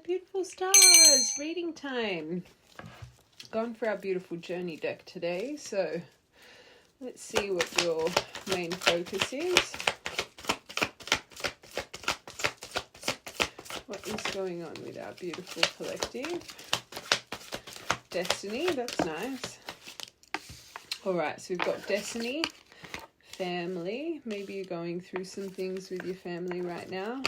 beautiful stars, reading time. Gone for our beautiful journey deck today, so let's see what your main focus is. What is going on with our beautiful collective? Destiny, that's nice. Alright, so we've got destiny, family. Maybe you're going through some things with your family right now.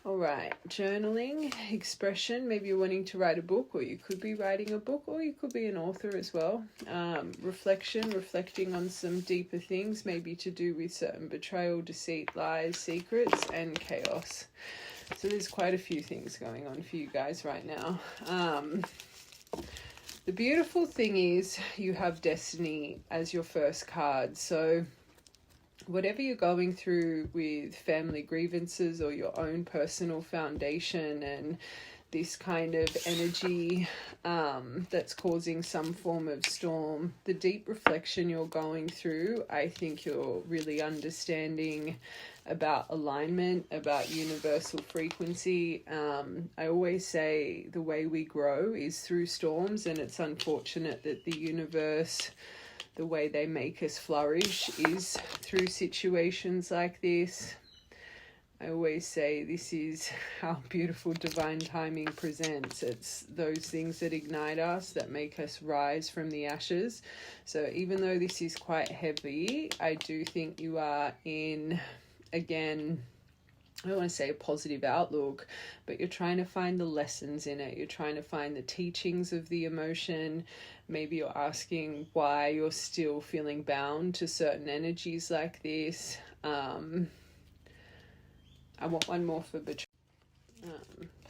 Alright, journaling, expression. Maybe you're wanting to write a book, or you could be writing a book, or you could be an author as well. Reflection, reflecting on some deeper things, maybe to do with certain betrayal, deceit, lies, secrets, and chaos. So there's quite a few things going on for you guys right now. The beautiful thing is you have destiny as your first card. So whatever you're going through with family grievances or your own personal foundation and this kind of energy that's causing some form of storm, the deep reflection you're going through, I think you're really understanding about alignment, about universal frequency. I always say the way we grow is through storms, and it's unfortunate that the universe, the way they make us flourish is through situations like this. I always say this is how beautiful divine timing presents. It's those things that ignite us, that make us rise from the ashes. So even though this is quite heavy, I do think you are in, again, I don't want to say a positive outlook, but you're trying to find the lessons in it. You're trying to find the teachings of the emotion. Maybe you're asking why you're still feeling bound to certain energies like this. I want one more for betrayal.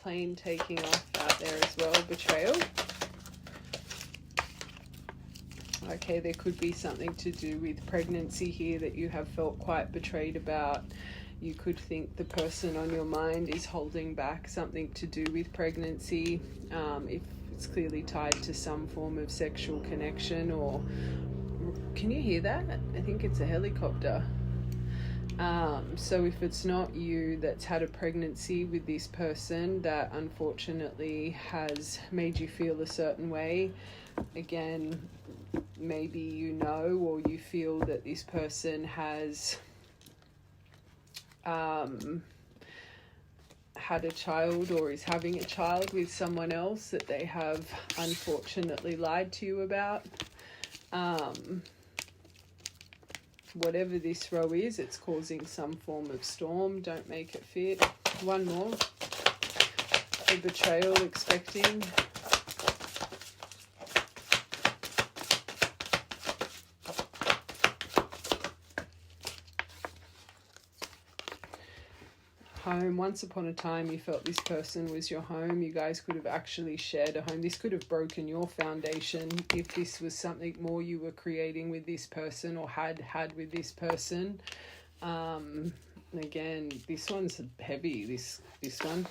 Plane taking off out there as well. Betrayal. Okay, there could be something to do with pregnancy here that you have felt quite betrayed about. You could think the person on your mind is holding back something to do with pregnancy. If it's clearly tied to some form of sexual connection, or can you hear that? I think it's a helicopter. So if it's not you that's had a pregnancy with this person that unfortunately has made you feel a certain way, again, maybe you know, or you feel that this person has had a child or is having a child with someone else that they have unfortunately lied to you about. Whatever this row is, it's causing some form of storm. Don't make it fit. One more. The betrayal, expecting. Home. Once upon a time you felt this person was your home. You guys could have actually shared a home. This could have broken your foundation if this was something more you were creating with this person or had with this person. Again, this one's heavy, this one.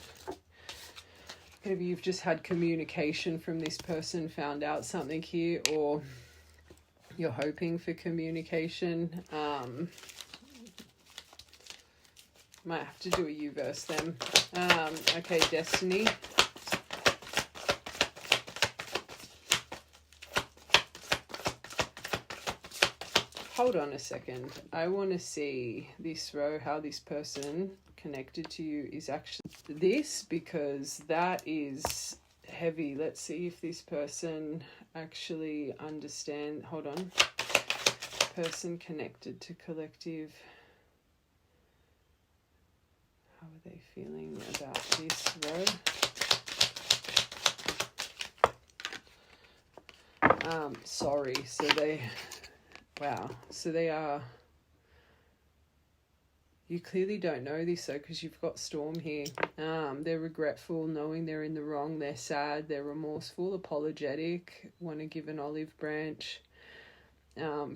Maybe you've just had communication from this person, found out something here, or you're hoping for communication. Might have to do a U-verse then. Okay, destiny. Hold on a second. I want to see this row, how this person connected to you is actually this, because that is heavy. Let's see if this person actually understands. Hold on. Person connected to collective. How are they feeling about this row? Sorry. So they, wow. So they are, you clearly don't know this though, because you've got storm here. They're regretful, knowing they're in the wrong. They're sad. They're remorseful, apologetic, want to give an olive branch,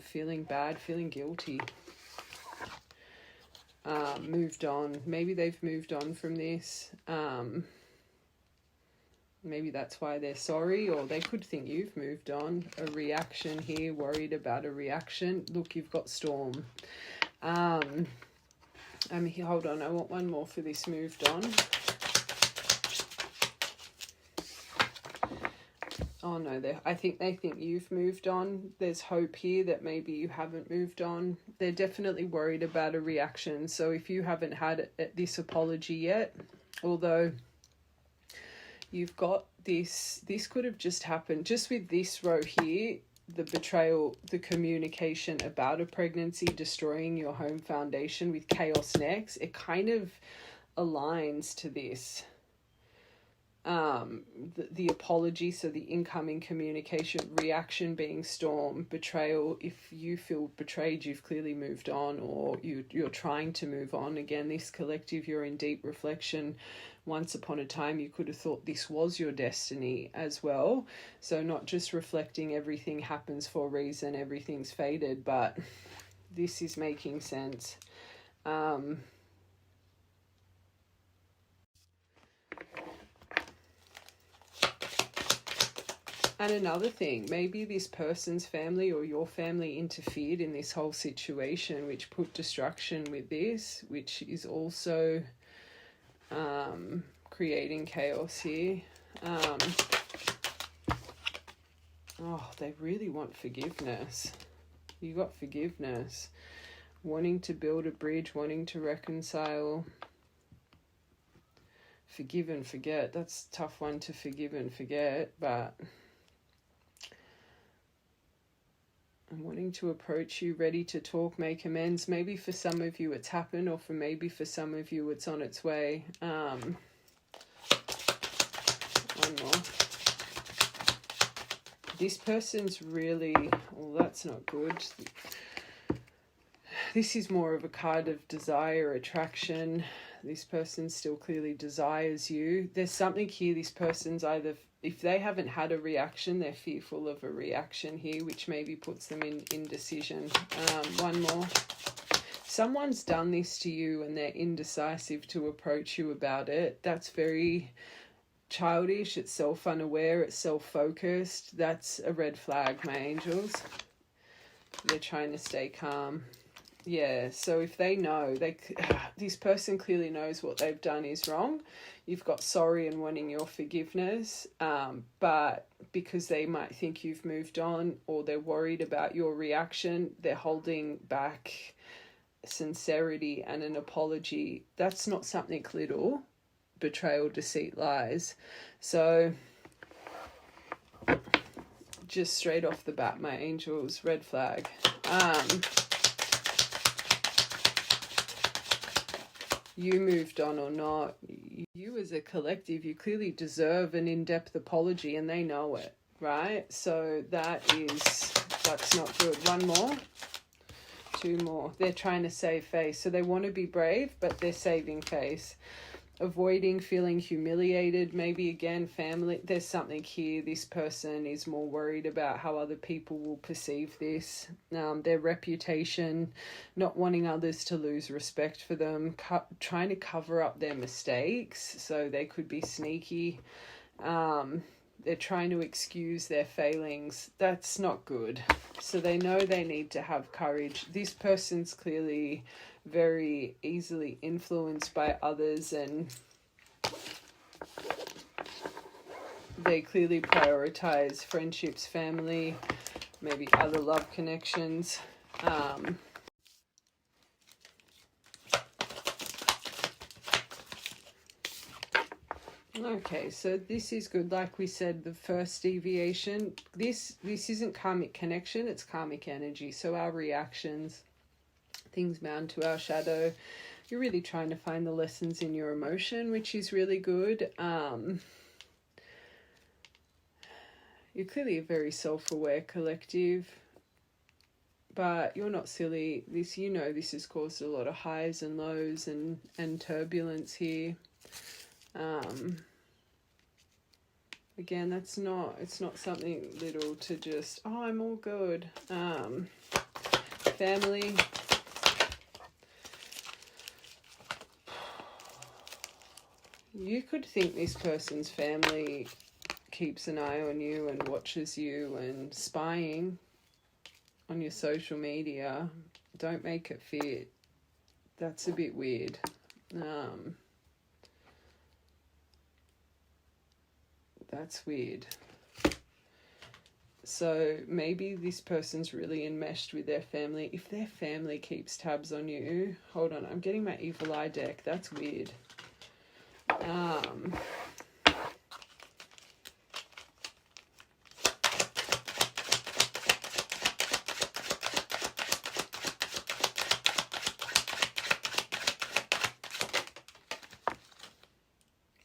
feeling bad, feeling guilty. Moved on. Maybe they've moved on from this. Maybe that's why they're sorry, or they could think you've moved on. A reaction here, worried about a reaction. Look, you've got storm. Hold on, I want one more for this moved on. Oh no, I think they think you've moved on. There's hope here that maybe you haven't moved on. They're definitely worried about a reaction. So if you haven't had this apology yet, although you've got this could have just happened just with this row here, the betrayal, the communication about a pregnancy destroying your home foundation with chaos next. It kind of aligns to this. The apology, so the incoming communication, reaction being storm, betrayal. If you feel betrayed, you've clearly moved on, or you're trying to move on. Again, this collective, you're in deep reflection. Once upon a time, you could have thought this was your destiny as well. So not just reflecting everything happens for a reason, everything's fated, but this is making sense. And another thing, maybe this person's family or your family interfered in this whole situation, which put destruction with this, which is also creating chaos here. They really want forgiveness. You got forgiveness. Wanting to build a bridge, wanting to reconcile. Forgive and forget. That's a tough one to forgive and forget, but I'm wanting to approach you, ready to talk, make amends. Maybe for some of you it's happened, or maybe for some of you it's on its way. One more. This person's really, well, that's not good. This is more of a card of desire, attraction. This person still clearly desires you. There's something here, this person's either, if they haven't had a reaction, they're fearful of a reaction here, which maybe puts them in indecision. One more. Someone's done this to you and they're indecisive to approach you about it. That's very childish. It's self-unaware. It's self-focused. That's a red flag, my angels. They're trying to stay calm. Yeah, so if they know, this person clearly knows what they've done is wrong. You've got sorry and wanting your forgiveness, but because they might think you've moved on, or they're worried about your reaction, they're holding back sincerity and an apology. That's not something little. Betrayal, deceit, lies. So just straight off the bat, my angels, red flag. You moved on or not, you as a collective, you clearly deserve an in-depth apology, and they know it, right? So that's not good. One more. Two more. They're trying to save face. So they want to be brave, but they're saving face. Avoiding feeling humiliated, maybe again family. There's something here. This person is more worried about how other people will perceive this, their reputation, not wanting others to lose respect for them, trying to cover up their mistakes, so they could be sneaky. They're trying to excuse their failings. That's not good. So they know they need to have courage. This person's clearly very easily influenced by others, and they clearly prioritize friendships, family, maybe other love connections. Okay, so this is good. Like we said, the first deviation, this isn't karmic connection, it's karmic energy. So our reactions, things bound to our shadow, you're really trying to find the lessons in your emotion, which is really good. You're clearly a very self-aware collective, but you're not silly. This has caused a lot of highs and lows and turbulence here. Again, it's not something little to just, oh, I'm all good. Family. You could think this person's family keeps an eye on you and watches you and spying on your social media. Don't make it fit. That's a bit weird. That's weird. So maybe this person's really enmeshed with their family. If their family keeps tabs on you, hold on, I'm getting my evil eye deck. That's weird.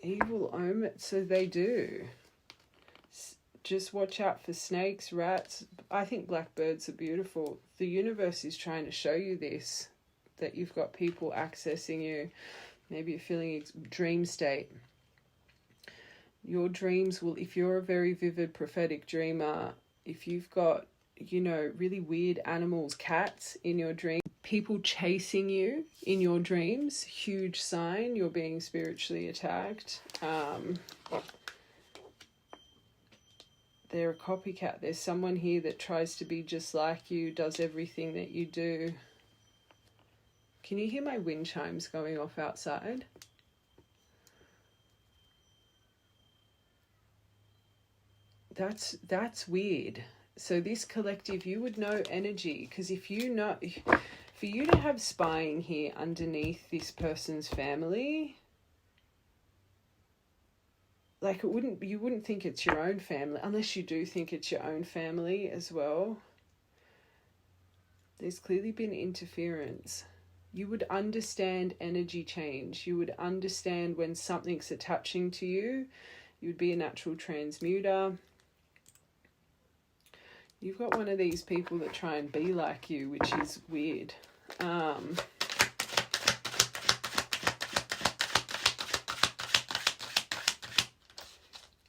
Evil omen, so they do. Just watch out for snakes, rats. I think blackbirds are beautiful. The universe is trying to show you this, that you've got people accessing you. Maybe you're feeling dream state. Your dreams will, if you're a very vivid prophetic dreamer, if you've got, you know, really weird animals, cats in your dream, people chasing you in your dreams, huge sign you're being spiritually attacked. They're a copycat. There's someone here that tries to be just like you, does everything that you do. Can you hear my wind chimes going off outside? That's weird. So this collective, you would know energy, because if you know, for you to have spying here underneath this person's family, like you wouldn't think it's your own family, unless you do think it's your own family as well. There's clearly been interference. You would understand energy change. You would understand when something's attaching to you. You would be a natural transmuter. You've got one of these people that try and be like you, which is weird.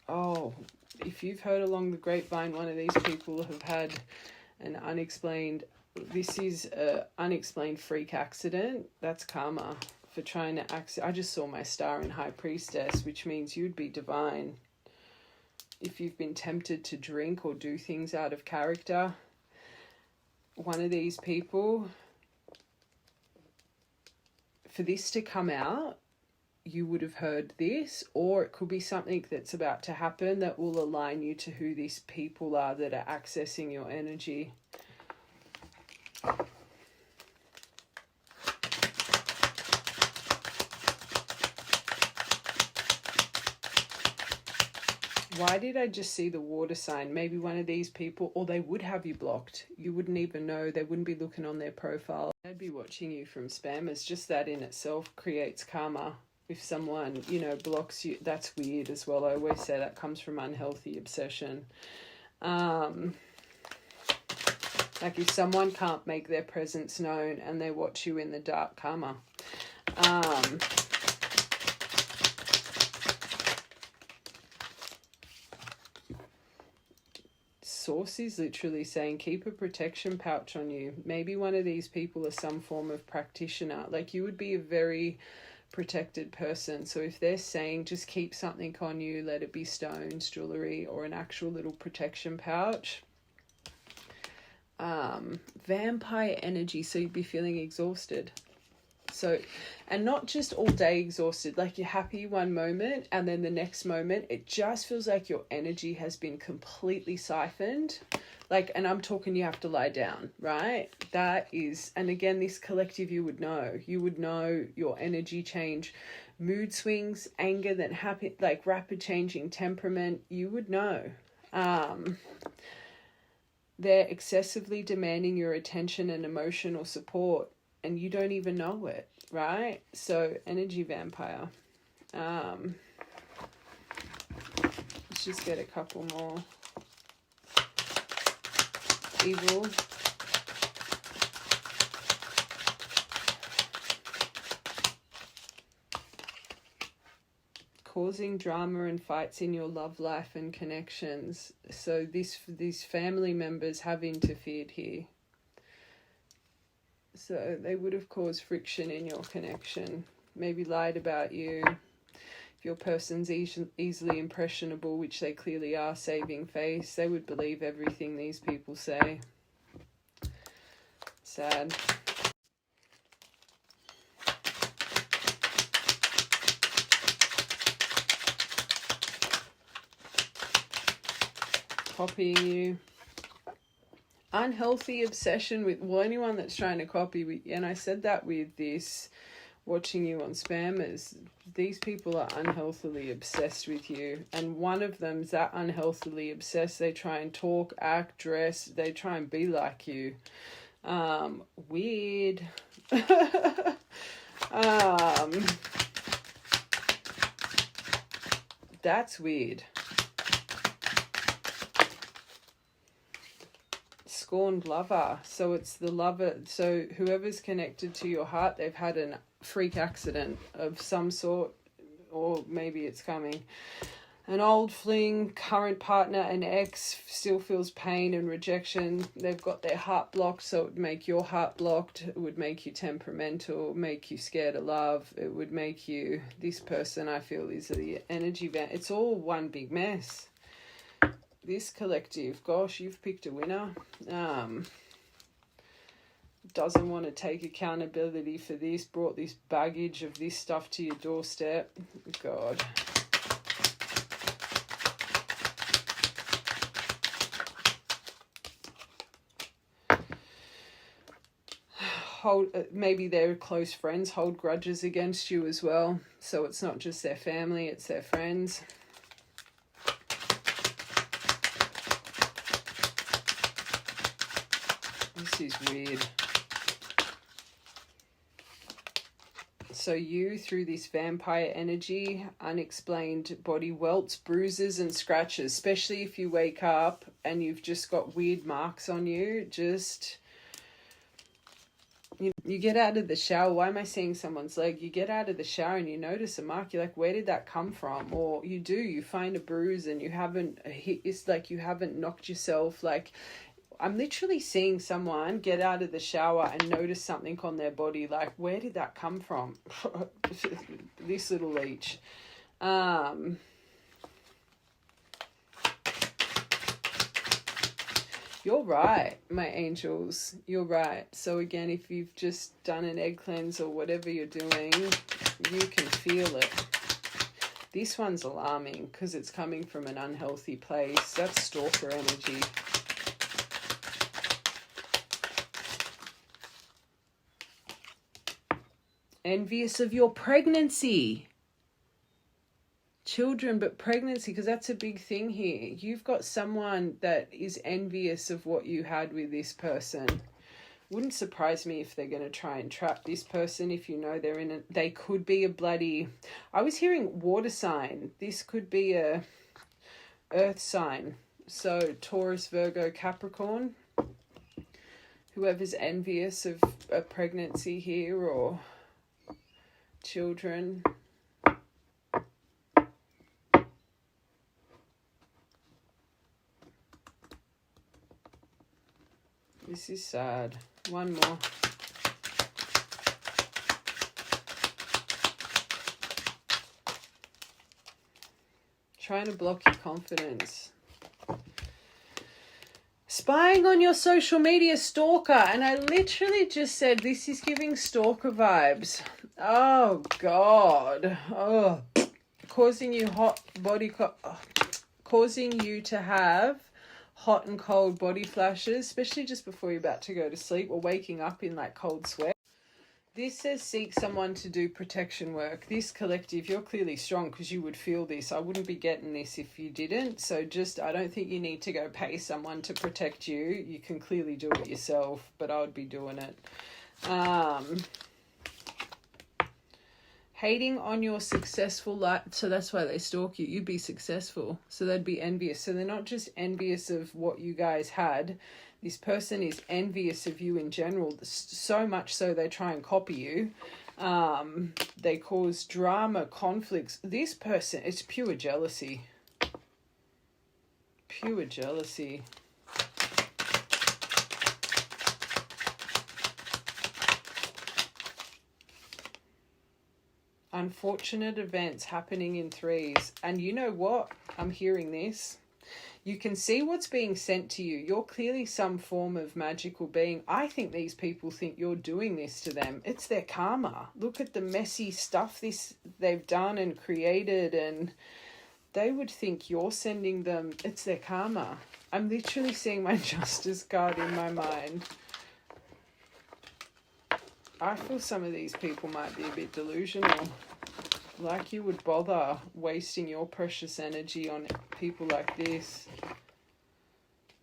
Oh, if you've heard along the grapevine, one of these people have had an unexplained, this is a unexplained freak accident. That's karma for trying to I just saw my star in High Priestess, which means you'd be divine. If you've been tempted to drink or do things out of character, one of these people, for this to come out, you would have heard this, or it could be something that's about to happen that will align you to who these people are that are accessing your energy. Why did I just see the water sign? Maybe one of these people, or they would have you blocked. You wouldn't even know. They wouldn't be looking on their profile. They'd be watching you from spammers. Just that in itself creates karma. If someone, you know, blocks you, that's weird as well. I always say that comes from unhealthy obsession. Like if someone can't make their presence known and they watch you in the dark, karma. Source is literally saying keep a protection pouch on you. Maybe one of these people are some form of practitioner. Like you would be a very protected person. So if they're saying just keep something on you, let it be stones, jewelry, or an actual little protection pouch. Vampire energy, so you'd be feeling exhausted. So, and not just all day exhausted, like you're happy one moment and then the next moment it just feels like your energy has been completely siphoned. Like, and I'm talking you have to lie down, right? That is, and again, this collective, you would know your energy change, mood swings, anger, then happy, like rapid changing temperament, you would know. They're excessively demanding your attention and emotional support, and you don't even know it, right? So, energy vampire. Let's just get a couple more. Evil. Causing drama and fights in your love life and connections. So these family members have interfered here. So they would have caused friction in your connection. Maybe lied about you. If your person's easily impressionable, which they clearly are, saving face, they would believe everything these people say. Sad. Copying you. unhealthy obsession with, well, anyone that's trying to copy, and I said that with this, watching you on Spammers, these people are unhealthily obsessed with you, and one of them's that unhealthily obsessed. They try and talk, act, dress, they try and be like you. Weird. That's weird. Scorned lover. So it's the lover. So whoever's connected to your heart, they've had a freak accident of some sort, or maybe it's coming. An old fling, current partner, an ex still feels pain and rejection. They've got their heart blocked, so it would make your heart blocked. It would make you temperamental, make you scared of love. It would make you, this person I feel is the energy van. It's all one big mess. This collective, gosh, you've picked a winner. Doesn't want to take accountability for this, brought this baggage of this stuff to your doorstep. God. Maybe their close friends hold grudges against you as well. So it's not just their family, it's their friends. This is weird. So you, through this vampire energy, unexplained body welts, bruises and scratches, especially if you wake up and you've just got weird marks on you, just... You get out of the shower. Why am I seeing someone's leg? You get out of the shower and you notice a mark. You're like, where did that come from? Or you find a bruise and you haven't hit. It's like you haven't knocked yourself. Like, I'm literally seeing someone get out of the shower and notice something on their body. Like, where did that come from? This little leech. You're right, my angels. You're right. So again, if you've just done an egg cleanse or whatever you're doing, you can feel it. This one's alarming because it's coming from an unhealthy place. That's stalker energy. Envious of your pregnancy. Children, but pregnancy, because that's a big thing here. You've got someone that is envious of what you had with this person. Wouldn't surprise me if they're going to try and trap this person. If you know they could be a bloody, I was hearing water sign. This could be a earth sign. So Taurus, Virgo, Capricorn. Whoever's envious of a pregnancy here or children. This is sad. One more. Trying to block your confidence. Spying on your social media, stalker. And I literally just said this is giving stalker vibes. Oh, God. Oh. Causing you causing you to have hot and cold body flashes, especially just before you're about to go to sleep or waking up in like cold sweat. This says seek someone to do protection work. This collective, you're clearly strong because you would feel this. I wouldn't be getting this if you didn't. So just, I don't think you need to go pay someone to protect you. You can clearly do it yourself, but I would be doing it. Hating on your successful life. So that's why they stalk you. You'd be successful. So they'd be envious. So they're not just envious of what you guys had. This person is envious of you in general. So much so they try and copy you. They cause drama, conflicts. This person, it's pure jealousy. Pure jealousy. Unfortunate events happening in threes. And you know what? I'm hearing this. You can see what's being sent to you. You're clearly some form of magical being. I think these people think you're doing this to them. It's their karma. Look at the messy stuff they've done and created, and they would think you're sending them, it's their karma. I'm literally seeing my Justice card in my mind. I feel some of these people might be a bit delusional. Like you would bother wasting your precious energy on people like this.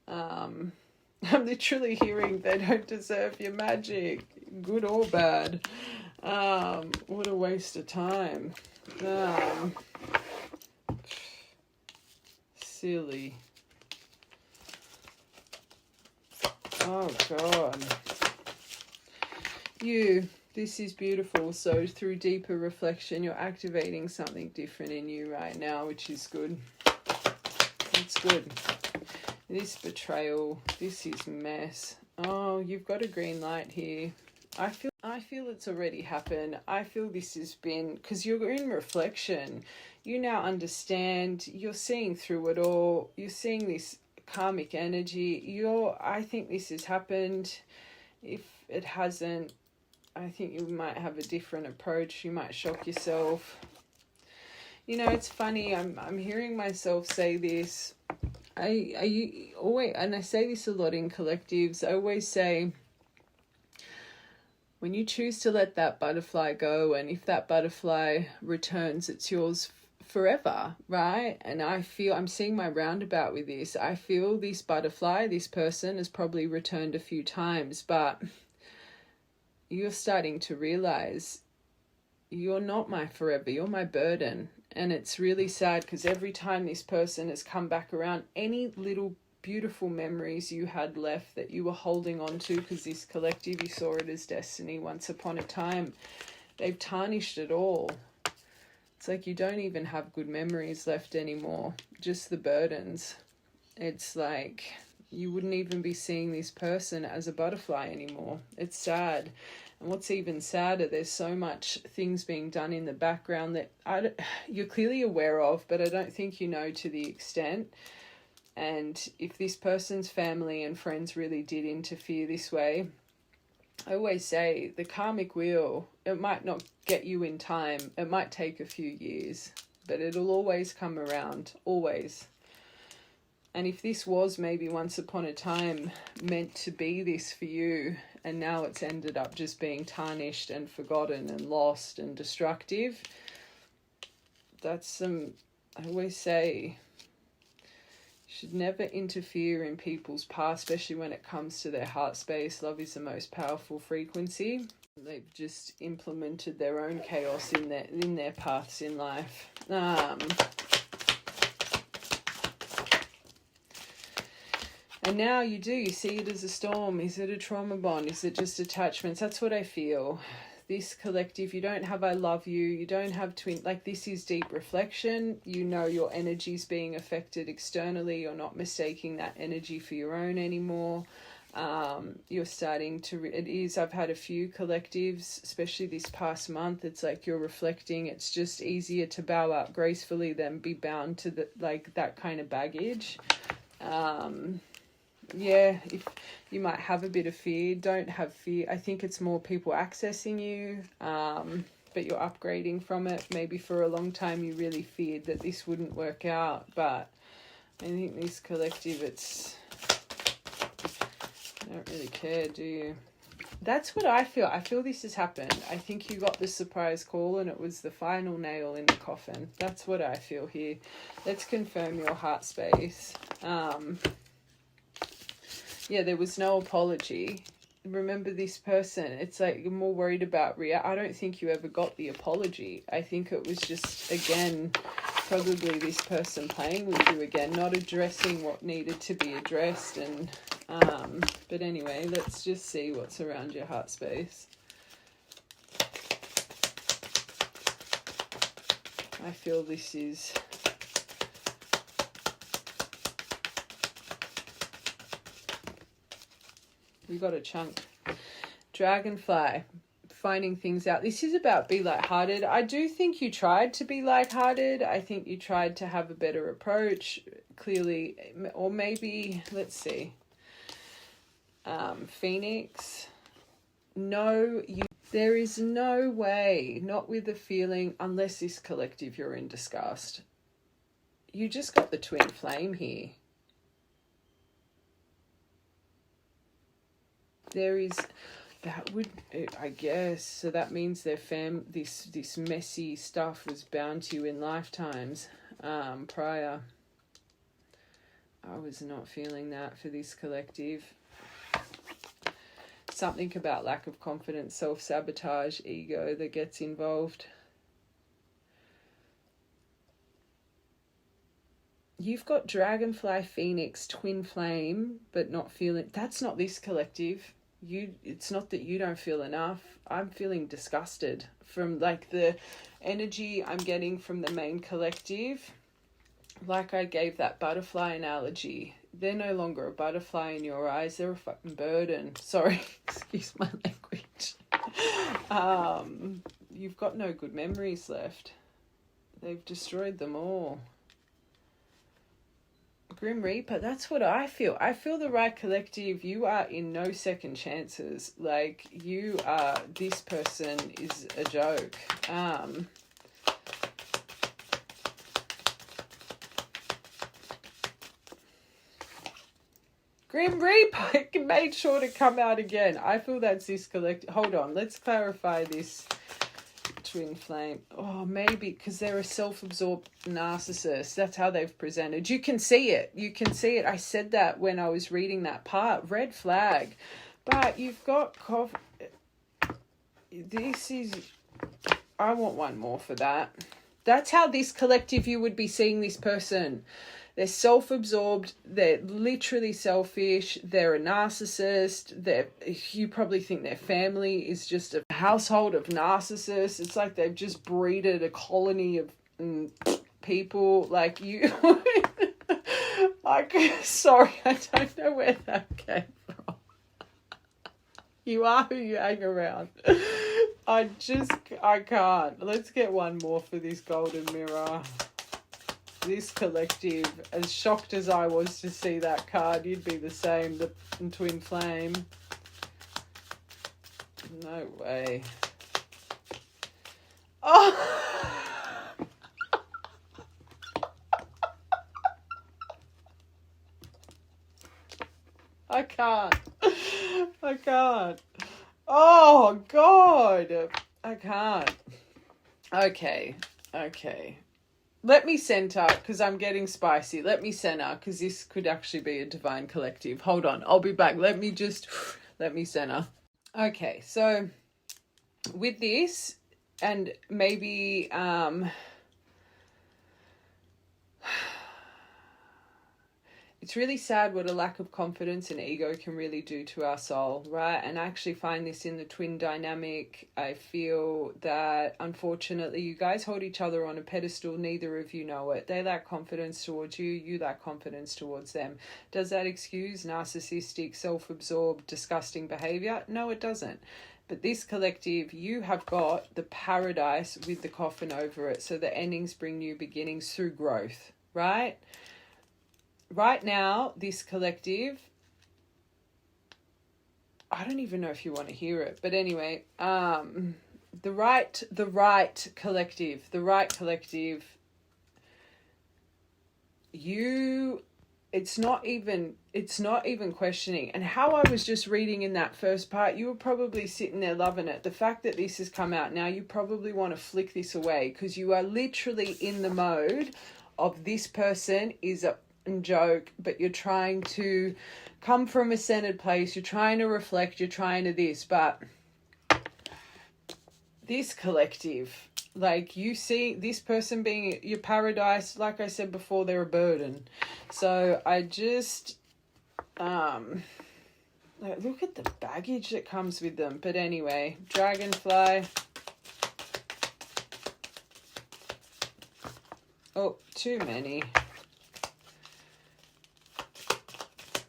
I'm literally hearing they don't deserve your magic, good or bad. What a waste of time. Silly. Oh God. This is beautiful. So through deeper reflection, you're activating something different in you right now, which is good. It's good. This betrayal, this is mess. Oh, you've got a green light here. I feel it's already happened. I feel this has been, because you're in reflection. You now understand. You're seeing through it all. You're seeing this karmic energy. I think this has happened. If it hasn't, I think you might have a different approach. You might shock yourself. You know, it's funny. I'm hearing myself say this. I always, and I say this a lot in collectives. I always say, when you choose to let that butterfly go, and if that butterfly returns, it's yours forever, right? And I'm seeing my roundabout with this. I feel this butterfly, this person has probably returned a few times, but you're starting to realize you're not my forever, you're my burden. And it's really sad because every time this person has come back around, any little beautiful memories you had left that you were holding on to, because this collective, you saw it as destiny once upon a time, they've tarnished it all. It's like you don't even have good memories left anymore, just the burdens. It's like you wouldn't even be seeing this person as a butterfly anymore. It's sad. And what's even sadder, there's so much things being done in the background that you're clearly aware of, but I don't think you know to the extent. And if this person's family and friends really did interfere this way, I always say the karmic wheel, it might not get you in time. It might take a few years, but it'll always come around, always. And if this was maybe once upon a time meant to be this for you, and now it's ended up just being tarnished and forgotten and lost and destructive, I always say, you should never interfere in people's past, especially when it comes to their heart space. Love is the most powerful frequency. They've just implemented their own chaos in their paths in life. And now you see it as a storm. Is it a trauma bond? Is it just attachments? That's what I feel. This collective, you don't have I love you. You don't have this is deep reflection. You know your energy's being affected externally. You're not mistaking that energy for your own anymore. You're starting to, I've had a few collectives, especially this past month. It's like you're reflecting. It's just easier to bow out gracefully than be bound to that kind of baggage. If you might have a bit of fear, don't have fear. I think it's more people accessing you, but you're upgrading from it. Maybe for a long time you really feared that this wouldn't work out, but I think this collective, you don't really care, do you? That's what I feel. I feel this has happened. I think you got the surprise call and it was the final nail in the coffin. That's what I feel here. Let's confirm your heart space. There was no apology. Remember this person, it's like you're more worried about I don't think you ever got the apology. I think it was just, again, probably this person playing with you again, not addressing what needed to be addressed. And but anyway, let's just see what's around your heart space. I feel this is... We got a chunk. Dragonfly, finding things out. This is about be lighthearted. I do think you tried to be lighthearted. I think you tried to have a better approach, clearly. Or maybe, let's see. Phoenix. No, there is no way, not with the feeling, unless this collective you're in disgust. you just got the twin flame here. There is, that would, I guess, so that means their this messy stuff was bound to you in lifetimes prior. I was not feeling that for this collective. Something about lack of confidence, self-sabotage, ego that gets involved. You've got Dragonfly, Phoenix, Twin Flame, but not feeling... That's not this collective. It's not that you don't feel enough. I'm feeling disgusted from like the energy I'm getting from the main collective. Like I gave that butterfly analogy. They're no longer a butterfly in your eyes. They're a fucking burden. Sorry, excuse my language. You've got no good memories left. They've destroyed them all. Grim Reaper, that's what I feel. I feel the right collective. You are in no second chances. Like, you are, this person is a joke. Grim Reaper made sure to come out again. I feel that's this collective. Hold on, let's clarify this. Twin flame. Oh, maybe because they're a self-absorbed narcissist. That's how they've presented. You can see it. You can see it. I said that when I was reading that part. Red flag. But you've got this is... I want one more for that. That's how this collective, you would be seeing this person. They're self-absorbed. They're literally selfish. They're a narcissist. You probably think their family is just a household of narcissists. It's like they've just breeded a colony of people. Like you... sorry, I don't know where that came from. You are who you hang around. I can't. Let's get one more for this golden mirror. This collective, as shocked as I was to see that card, you'd be the same, the twin flame. No way. Oh! I can't. Oh, God. I can't. Okay. Let me center, because I'm getting spicy. Let me center, because this could actually be a divine collective. Hold on, I'll be back. Let me center. Okay, so with this, and maybe it's really sad what a lack of confidence and ego can really do to our soul, right? And I actually find this in the twin dynamic. I feel that, unfortunately, you guys hold each other on a pedestal. Neither of you know it. They lack confidence towards you. You lack confidence towards them. Does that excuse narcissistic, self-absorbed, disgusting behavior? No, it doesn't. But this collective, you have got the paradise with the coffin over it. So the endings bring new beginnings through growth, right? Right now, this collective, I don't even know if you want to hear it, but anyway, the right collective, it's not even questioning. And how I was just reading in that first part, you were probably sitting there loving it. The fact that this has come out now, you probably want to flick this away, because you are literally in the mode of this person is a joke, but you're trying to come from a centered place, you're trying to reflect, you're trying to this, but this collective, like, you see this person being your paradise, like I said before, they're a burden. So I just like, look at the baggage that comes with them. But anyway, Dragonfly. Oh, too many.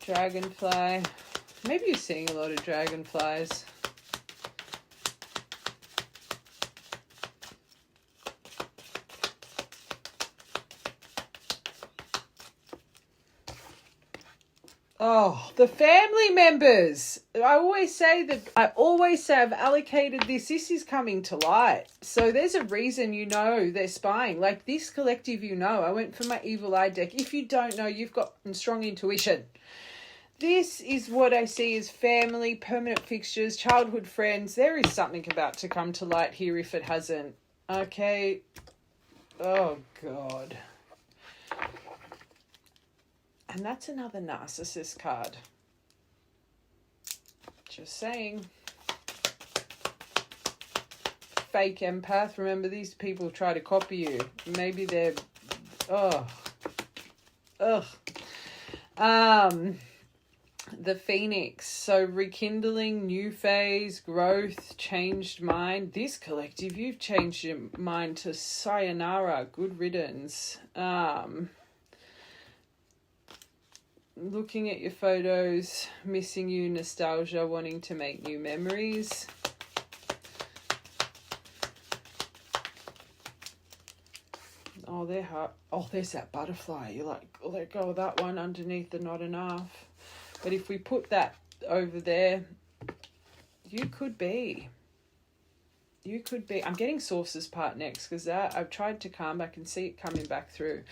Dragonfly. Maybe you're seeing a lot of dragonflies. Oh, the family members. I always say I've allocated this. This is coming to light. So there's a reason they're spying. Like this collective, I went for my evil eye deck. If you don't know, you've got strong intuition. This is what I see as family, permanent fixtures, childhood friends. There is something about to come to light here if it hasn't. Okay. Oh, God. And that's another narcissist card. Just saying. Fake empath. Remember, these people try to copy you. Maybe they're... The Phoenix. So rekindling, new phase, growth, changed mind. This collective, you've changed your mind to sayonara. Good riddance. Looking at your photos, missing you, nostalgia, wanting to make new memories. Oh, they're hard. Oh, there's that butterfly. You're like, let go of that one underneath the not enough. But if we put that over there, you could be. I'm getting sources part next because I've tried to calm. I can see it coming back through.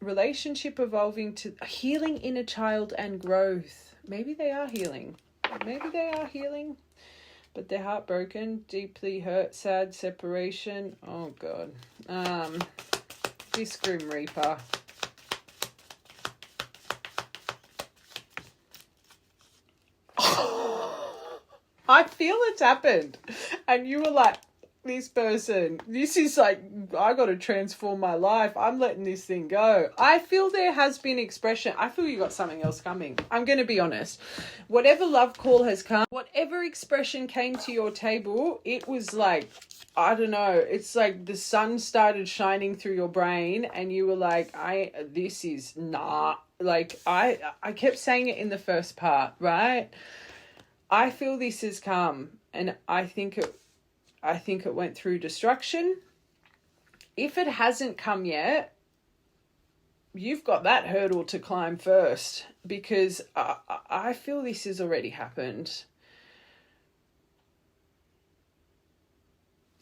Relationship evolving to healing inner child and growth. Maybe they are healing. But they're heartbroken, deeply hurt, sad, separation. Oh, God. This Grim Reaper. I feel it's happened. And you were like, this person, this is like, I got to transform my life. I'm letting this thing go. I feel there has been expression. I feel you got something else coming. I'm going to be honest. Whatever love call has come, whatever expression came to your table, it was like, I don't know. It's like the sun started shining through your brain and you were like, this is nah. Like I kept saying it in the first part, right? I feel this has come and I think it went through destruction. If it hasn't come yet, you've got that hurdle to climb first because I feel this has already happened.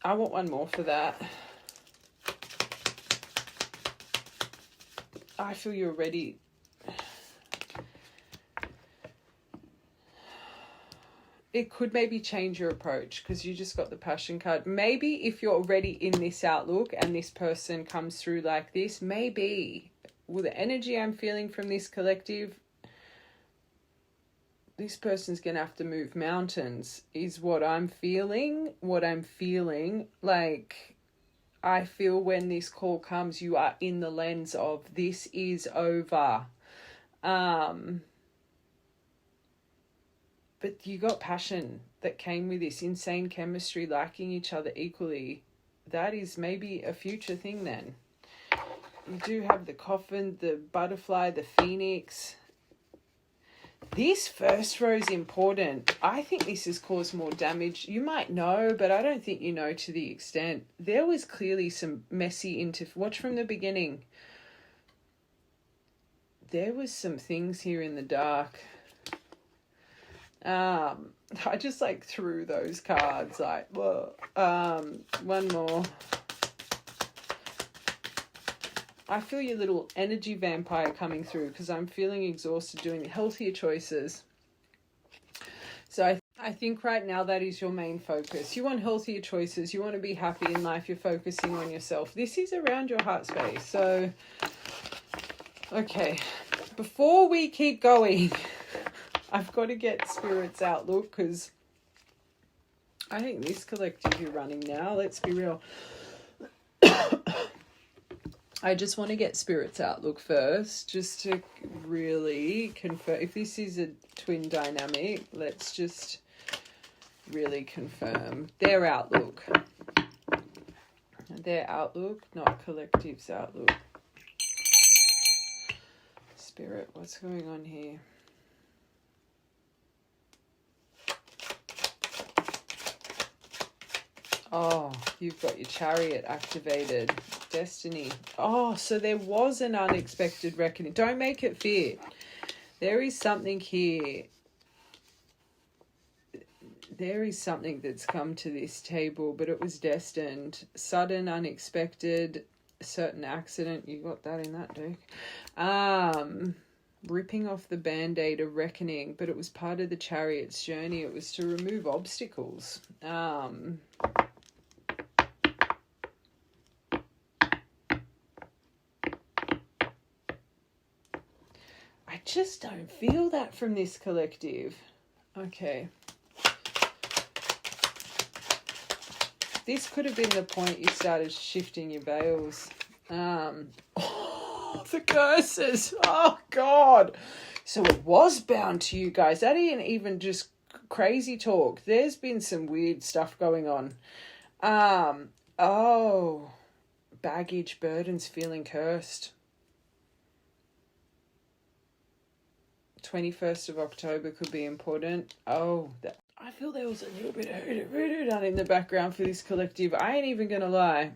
I want one more for that. I feel you're ready. It could maybe change your approach because you just got the passion card. Maybe if you're already in this outlook and this person comes through like this, maybe with the energy I'm feeling from this collective, this person's going to have to move mountains is what I'm feeling. Like, I feel when this call comes, you are in the lens of this is over. But you got passion that came with this, insane chemistry, liking each other equally. That is maybe a future thing then. You do have the coffin, the butterfly, the phoenix. This first row is important. I think this has caused more damage. You might know, but I don't think you know to the extent. There was clearly some messy watch from the beginning. There was some things here in the dark. I just like threw those cards like, whoa. One more. I feel your little energy vampire coming through because I'm feeling exhausted doing healthier choices. So I think right now that is your main focus. You want healthier choices. You want to be happy in life. You're focusing on yourself. This is around your heart space. So, okay. Before we keep going, I've got to get Spirit's outlook because I think this collective you're running now, let's be real. I just want to get Spirit's outlook first, just to really confirm. If this is a twin dynamic, let's just really confirm their outlook. Their outlook, not collective's outlook. Spirit, what's going on here? Oh, you've got your Chariot activated. Destiny. Oh, so there was an unexpected reckoning. Don't make it fear. There is something here. There is something that's come to this table, but it was destined. Sudden, unexpected, certain accident. You got that in that deck. Ripping off the band-aid, a reckoning, but it was part of the Chariot's journey. It was to remove obstacles. I just don't feel that from this collective. Okay. This could have been the point you started shifting your veils. Oh, the curses. Oh, God. So it was bound to you guys. That ain't even just crazy talk. There's been some weird stuff going on. Oh, baggage, burdens, feeling cursed. 21st of October could be important. Oh, I feel there was a little bit of hoodoo done in the background for this collective. I ain't even gonna lie.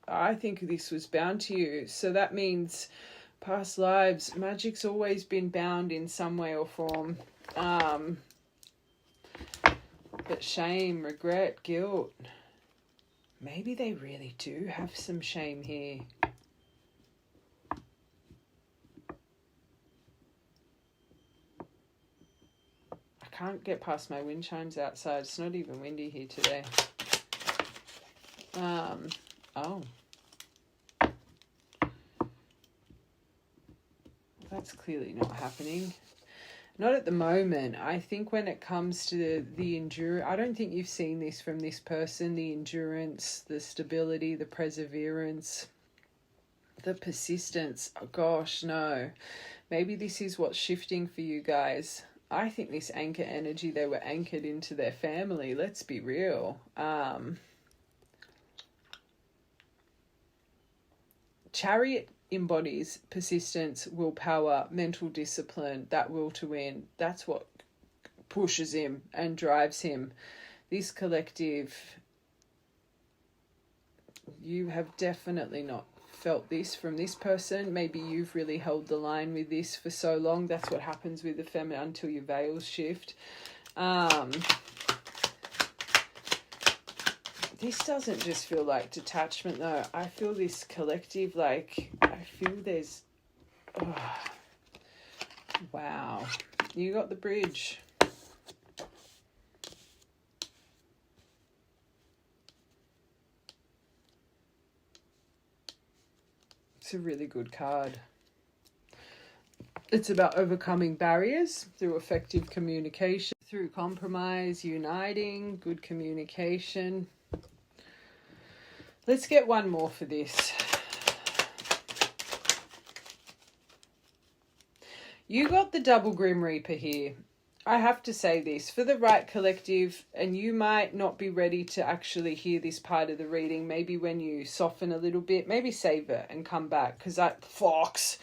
I think this was bound to you. So that means past lives. Magic's always been bound in some way or form. But shame, regret, guilt. Maybe they really do have some shame here. Can't get past my wind chimes outside. It's not even windy here today. Oh. That's clearly not happening. Not at the moment. I think when it comes to the endurance, I don't think you've seen this from this person, the endurance, the stability, the perseverance, the persistence. Oh, gosh, no. Maybe this is what's shifting for you guys. I think this anchor energy, they were anchored into their family. Let's be real. Chariot embodies persistence, willpower, mental discipline, that will to win. That's what pushes him and drives him. This collective, you have definitely not felt this from this person. Maybe you've really held the line with this for so long. That's what happens with the feminine until your veils shift. This doesn't just feel like detachment though. I feel this collective, like, I feel there's, wow. You got the bridge. It's a really good card. It's about overcoming barriers through effective communication, through compromise, uniting, good communication. Let's get one more for this. You got the double Grim Reaper here. I have to say this, for the right collective, and you might not be ready to actually hear this part of the reading, maybe when you soften a little bit, maybe save it and come back, because that fox,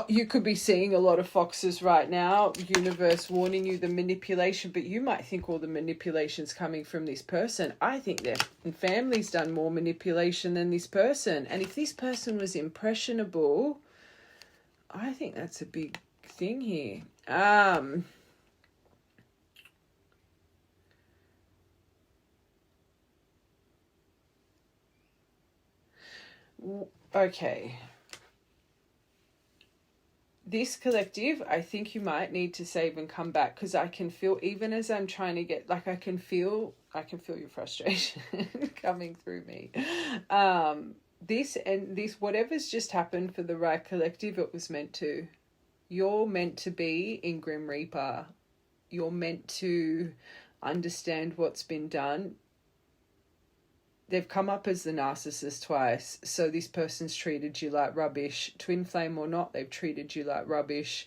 you could be seeing a lot of foxes right now, universe warning you the manipulation, but you might think all the manipulation's coming from this person. I think their family's done more manipulation than this person, and if this person was impressionable, I think that's a big thing here. Okay. This collective, I think you might need to save and come back, because I can feel, even as I'm trying to get, like, I can feel your frustration coming through me. This, whatever's just happened for the right collective, it was meant to. You're meant to be in Grim Reaper. You're meant to understand what's been done. They've come up as the narcissist twice. So this person's treated you like rubbish. Twin flame or not, they've treated you like rubbish.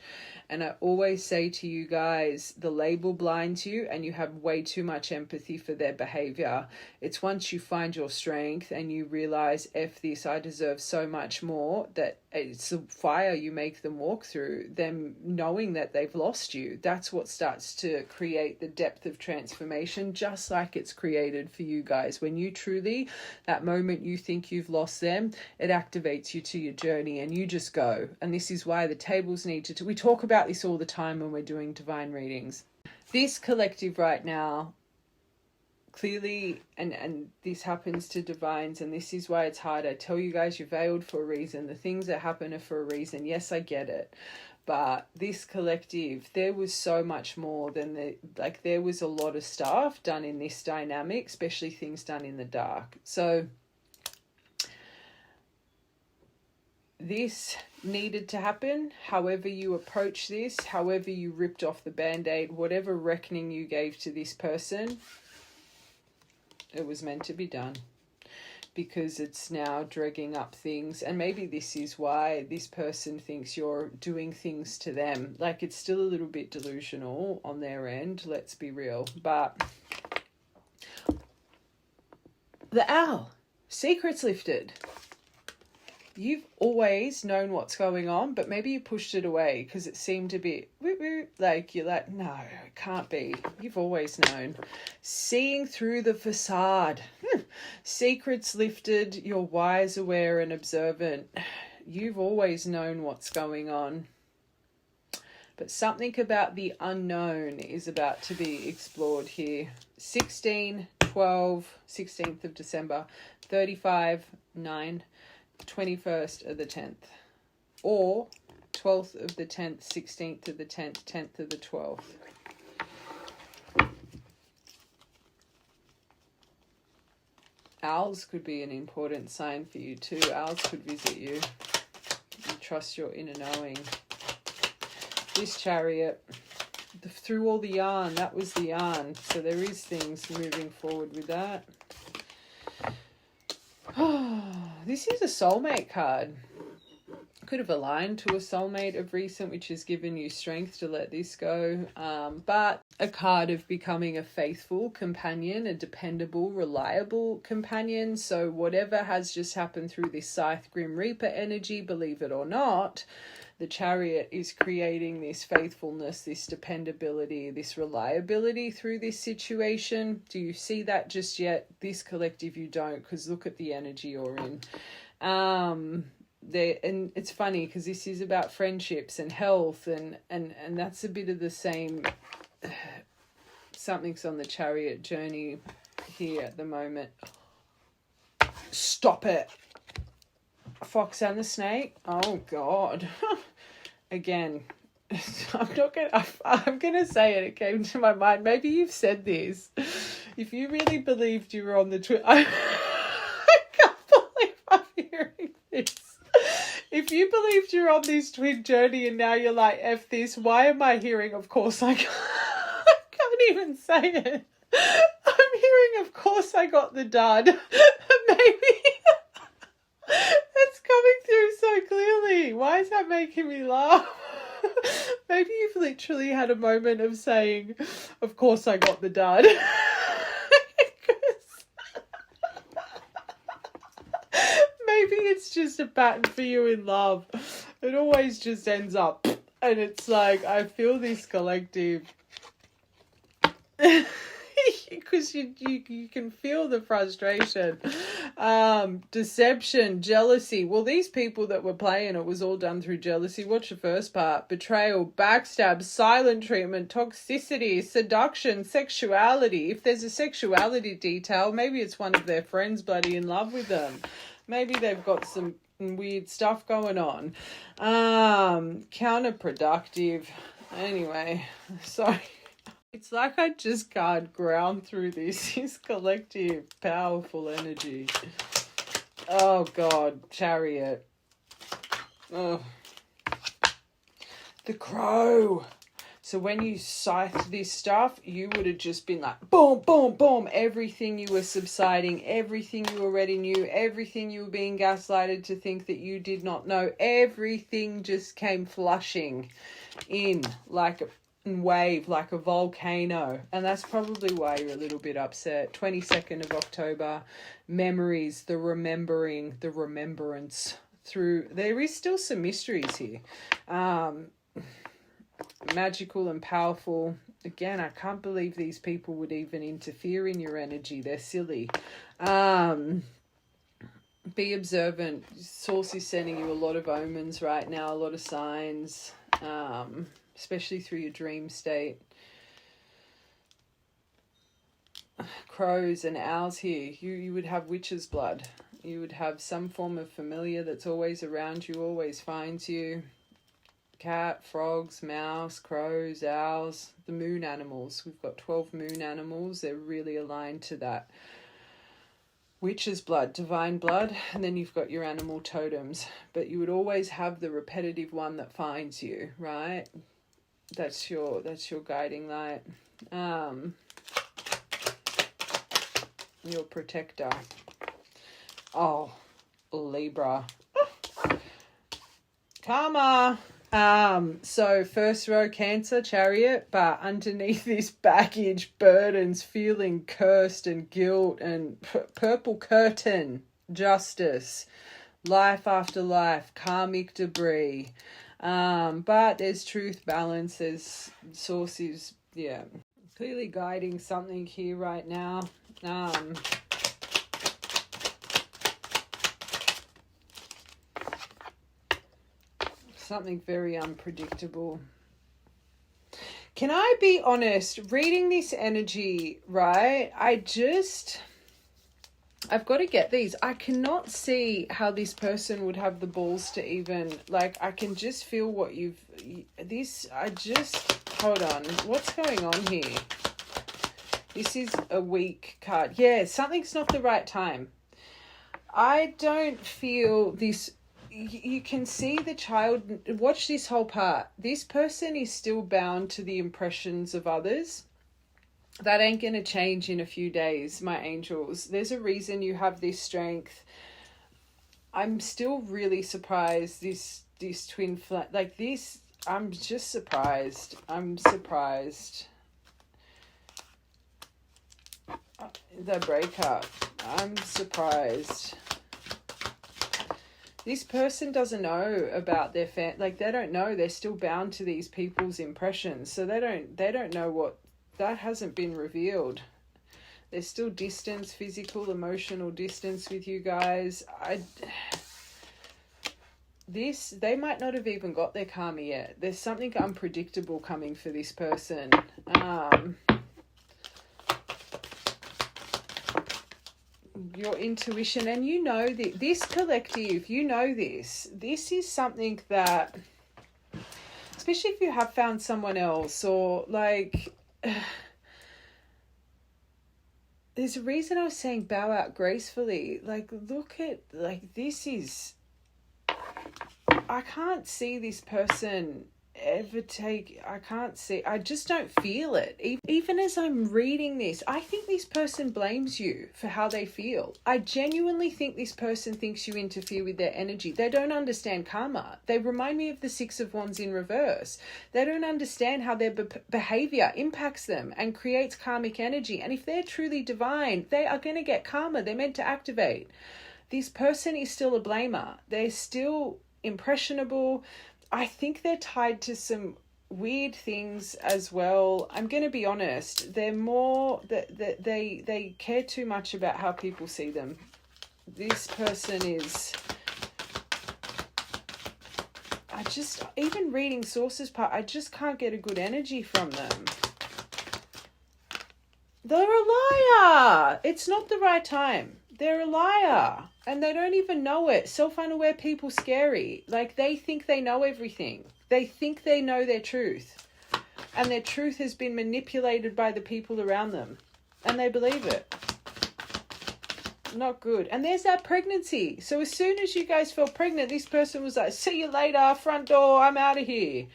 And I always say to you guys, the label blinds you and you have way too much empathy for their behavior. It's once you find your strength and you realize, F this, I deserve so much more, that it's the fire you make them walk through, them knowing that they've lost you. That's what starts to create the depth of transformation, just like it's created for you guys. When you truly truly, that moment you think you've lost them, it activates you to your journey and you just go. And this is why the tables need to, we talk about this all the time when we're doing divine readings. This collective right now, clearly, and this happens to divines, and this is why it's hard. I tell you guys, you're veiled for a reason. The things that happen are for a reason. Yes, I get it. But this collective, there was so much more than there was a lot of stuff done in this dynamic, especially things done in the dark. So this needed to happen. However you approach this, however you ripped off the band-aid, whatever reckoning you gave to this person, it was meant to be done, because it's now dragging up things. And maybe this is why this person thinks you're doing things to them. Like, it's still a little bit delusional on their end, let's be real. But the owl, secrets lifted. You've always known what's going on, but maybe you pushed it away because it seemed a bit like, you're like, no, it can't be. You've always known. Seeing through the facade. Secrets lifted. You're wise, aware, and observant. You've always known what's going on. But something about the unknown is about to be explored here. 16, 12, 16th of December, 35, 9, 21st of the 10th, or 12th of the 10th, 16th of the 10th, 10th of the 12th. Owls could be an important sign for you too. Owls could visit you. You trust your inner knowing. This Chariot, through all the yarn, that was the yarn. So there is things moving forward with that. This is a soulmate card. Could have aligned to a soulmate of recent, which has given you strength to let this go. But a card of becoming a faithful companion, a dependable, reliable companion. So whatever has just happened through this Scythe Grim Reaper energy, believe it or not, the Chariot is creating this faithfulness, this dependability, this reliability through this situation. Do you see that just yet? This collective, you don't, because look at the energy you're in. And it's funny because this is about friendships and health, and that's a bit of the same. Something's on the Chariot journey here at the moment. Stop it. Fox and the Snake. Oh God. Again, I'm gonna say it. It came to my mind. Maybe you've said this. If you really believed you were on the I can't believe I'm hearing this. If you believed you're on this twin journey and now you're like, F this, why am I hearing, of course I can't even say it. I'm hearing, of course I got the dud. Maybe it's coming through so clearly. Why is that making me laugh? Maybe you've literally had a moment of saying, of course I got the dud. Maybe it's just a pattern for you in love. It always just ends up. And it's like, I feel this collective. Because you can feel the frustration. Deception, jealousy. Well, these people that were playing it was all done through jealousy. Watch the first part. Betrayal, backstab, silent treatment, toxicity, seduction, sexuality. If there's a sexuality detail, maybe it's one of their friends bloody in love with them. Maybe they've got some weird stuff going on. Counterproductive. Anyway, sorry. It's like I just can't ground through this collective, powerful energy. Oh, God. Chariot. Oh. The Crow. So when you scythed this stuff, you would have just been like, boom, boom, boom. Everything you were subsiding, everything you already knew, everything you were being gaslighted to think that you did not know, everything just came flushing in like a wave, like a volcano. And that's probably why you're a little bit upset. 22nd of October, memories, the remembering, the remembrance through, there is still some mysteries here. magical and powerful. Again, I can't believe these people would even interfere in your energy. They're silly. Be observant. Source is sending you a lot of omens right now, a lot of signs, especially through your dream state. Crows and owls here. You would have witch's blood. You would have some form of familiar that's always around you, always finds you. Cat, frogs, mouse, crows, owls, the moon animals. We've got 12 moon animals. They're really aligned to that. Witch's blood, divine blood, and then you've got your animal totems. But you would always have the repetitive one that finds you, right? That's your guiding light. Your protector. Oh, Libra. Karma. So first row Cancer, Chariot, but underneath this baggage, burdens, feeling cursed and guilt, and purple curtain, Justice, life after life, karmic debris. But there's truth, balance, there's sources, yeah, clearly guiding something here right now. Something very unpredictable. Can I be honest? Reading this energy, right? I've got to get these. I cannot see how this person would have the balls to even, like, I can just feel what hold on. What's going on here? This is a weak card. Yeah, something's not the right time. I don't feel this. You can see the child. Watch this whole part. This person is still bound to the impressions of others. That ain't going to change in a few days, my angels. There's a reason you have this strength. I'm still really surprised this twin flame, like this. I'm just surprised. I'm surprised. The breakup. I'm surprised. This person doesn't know about their like they don't know. They're still bound to these people's impressions, so they don't know what that hasn't been revealed. There's still distance, physical, emotional distance with you guys. They might not have even got their karma yet. There's something unpredictable coming for this person. Your intuition, and you know that this collective, you know this is something that, especially if you have found someone else, or like there's a reason I was saying bow out gracefully. Like, look at, like, this is, I can't see this person ever I just don't feel it. Even as I'm reading this, I think this person blames you for how they feel. I genuinely think this person thinks you interfere with their energy. They don't understand karma. They remind me of the Six of Wands in reverse. They don't understand how their behavior impacts them and creates karmic energy. And if they're truly divine, they are going to get karma. They're meant to activate. This person is still a blamer. They're still impressionable. I think they're tied to some weird things as well. I'm going to be honest. They're more that they care too much about how people see them. This person is, even reading sources part, I just can't get a good energy from them. They're a liar. It's not the right time. They're a liar. And they don't even know it. Self-unaware people scary. Like, they think they know everything. They think they know their truth. And their truth has been manipulated by the people around them. And they believe it. Not good. And there's that pregnancy. So as soon as you guys felt pregnant, this person was like, see you later, front door, I'm out of here.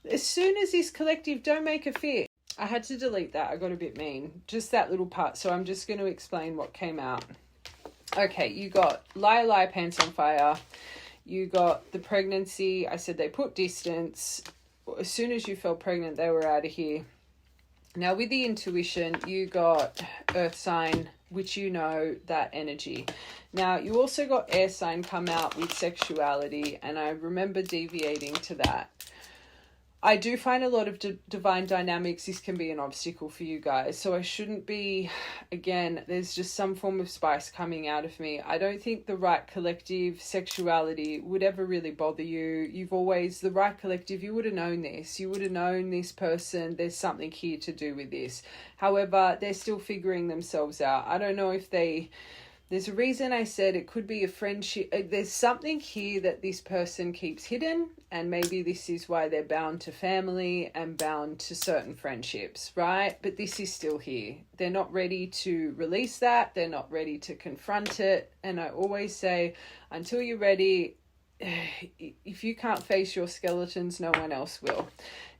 As soon as this collective don't make a fit. I had to delete that. I got a bit mean. Just that little part. So I'm just going to explain what came out. Okay, you got liar, pants on fire. You got the pregnancy. I said they put distance. As soon as you felt pregnant, they were out of here. Now, with the intuition, you got earth sign, which you know that energy. Now, you also got air sign come out with sexuality, and I remember deviating to that. I do find a lot of divine dynamics. This can be an obstacle for you guys. So I shouldn't be, again, there's just some form of spice coming out of me. I don't think the right collective sexuality would ever really bother you. You've always, the right collective, you would have known this. You would have known this person. There's something here to do with this. However, they're still figuring themselves out. I don't know if there's a reason I said it could be a friendship. There's something here that this person keeps hidden, and maybe this is why they're bound to family and bound to certain friendships, right? But this is still here. They're not ready to release that. They're not ready to confront it. And I always say, until you're ready, if you can't face your skeletons, no one else will.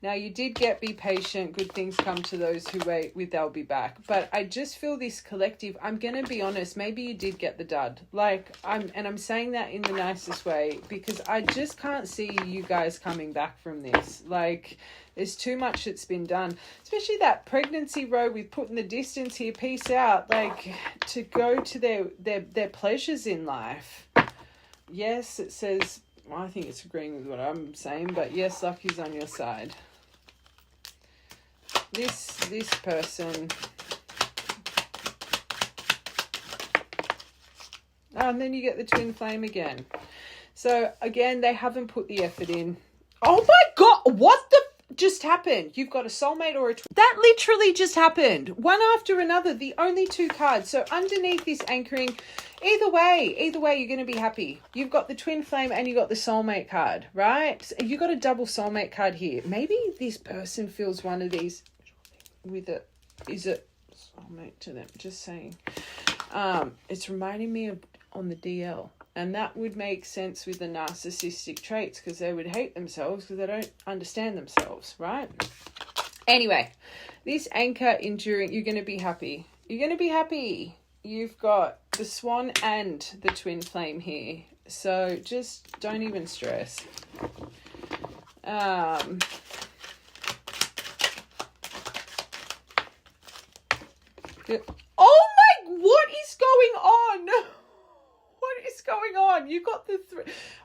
Now, you did get be patient. Good things come to those who wait with they'll be back. But I just feel this collective, I'm going to be honest, maybe you did get the dud. Like, I'm saying that in the nicest way, because I just can't see you guys coming back from this. Like, there's too much that's been done. Especially that pregnancy row with putting the distance here, peace out. Like, to go to their pleasures in life. Yes, it says, well, I think it's agreeing with what I'm saying, but yes, luck is on your side. This person. Oh, and then you get the twin flame again. So again, they haven't put the effort in. Oh my God, what the just happened? You've got a soulmate or a twin. That literally just happened. One after another, the only two cards. So underneath this anchoring, either way, you're going to be happy. You've got the twin flame and you got the soulmate card, right? So you got a double soulmate card here. Maybe this person feels one of these with it. Is it soulmate to them? Just saying. It's reminding me of on the DL. And that would make sense with the narcissistic traits, because they would hate themselves because they don't understand themselves, right? Anyway, this anchor enduring, you're going to be happy. You're going to be happy. You've got the swan and the twin flame here. So just don't even stress. Oh my, what is going on? What is going on? You got the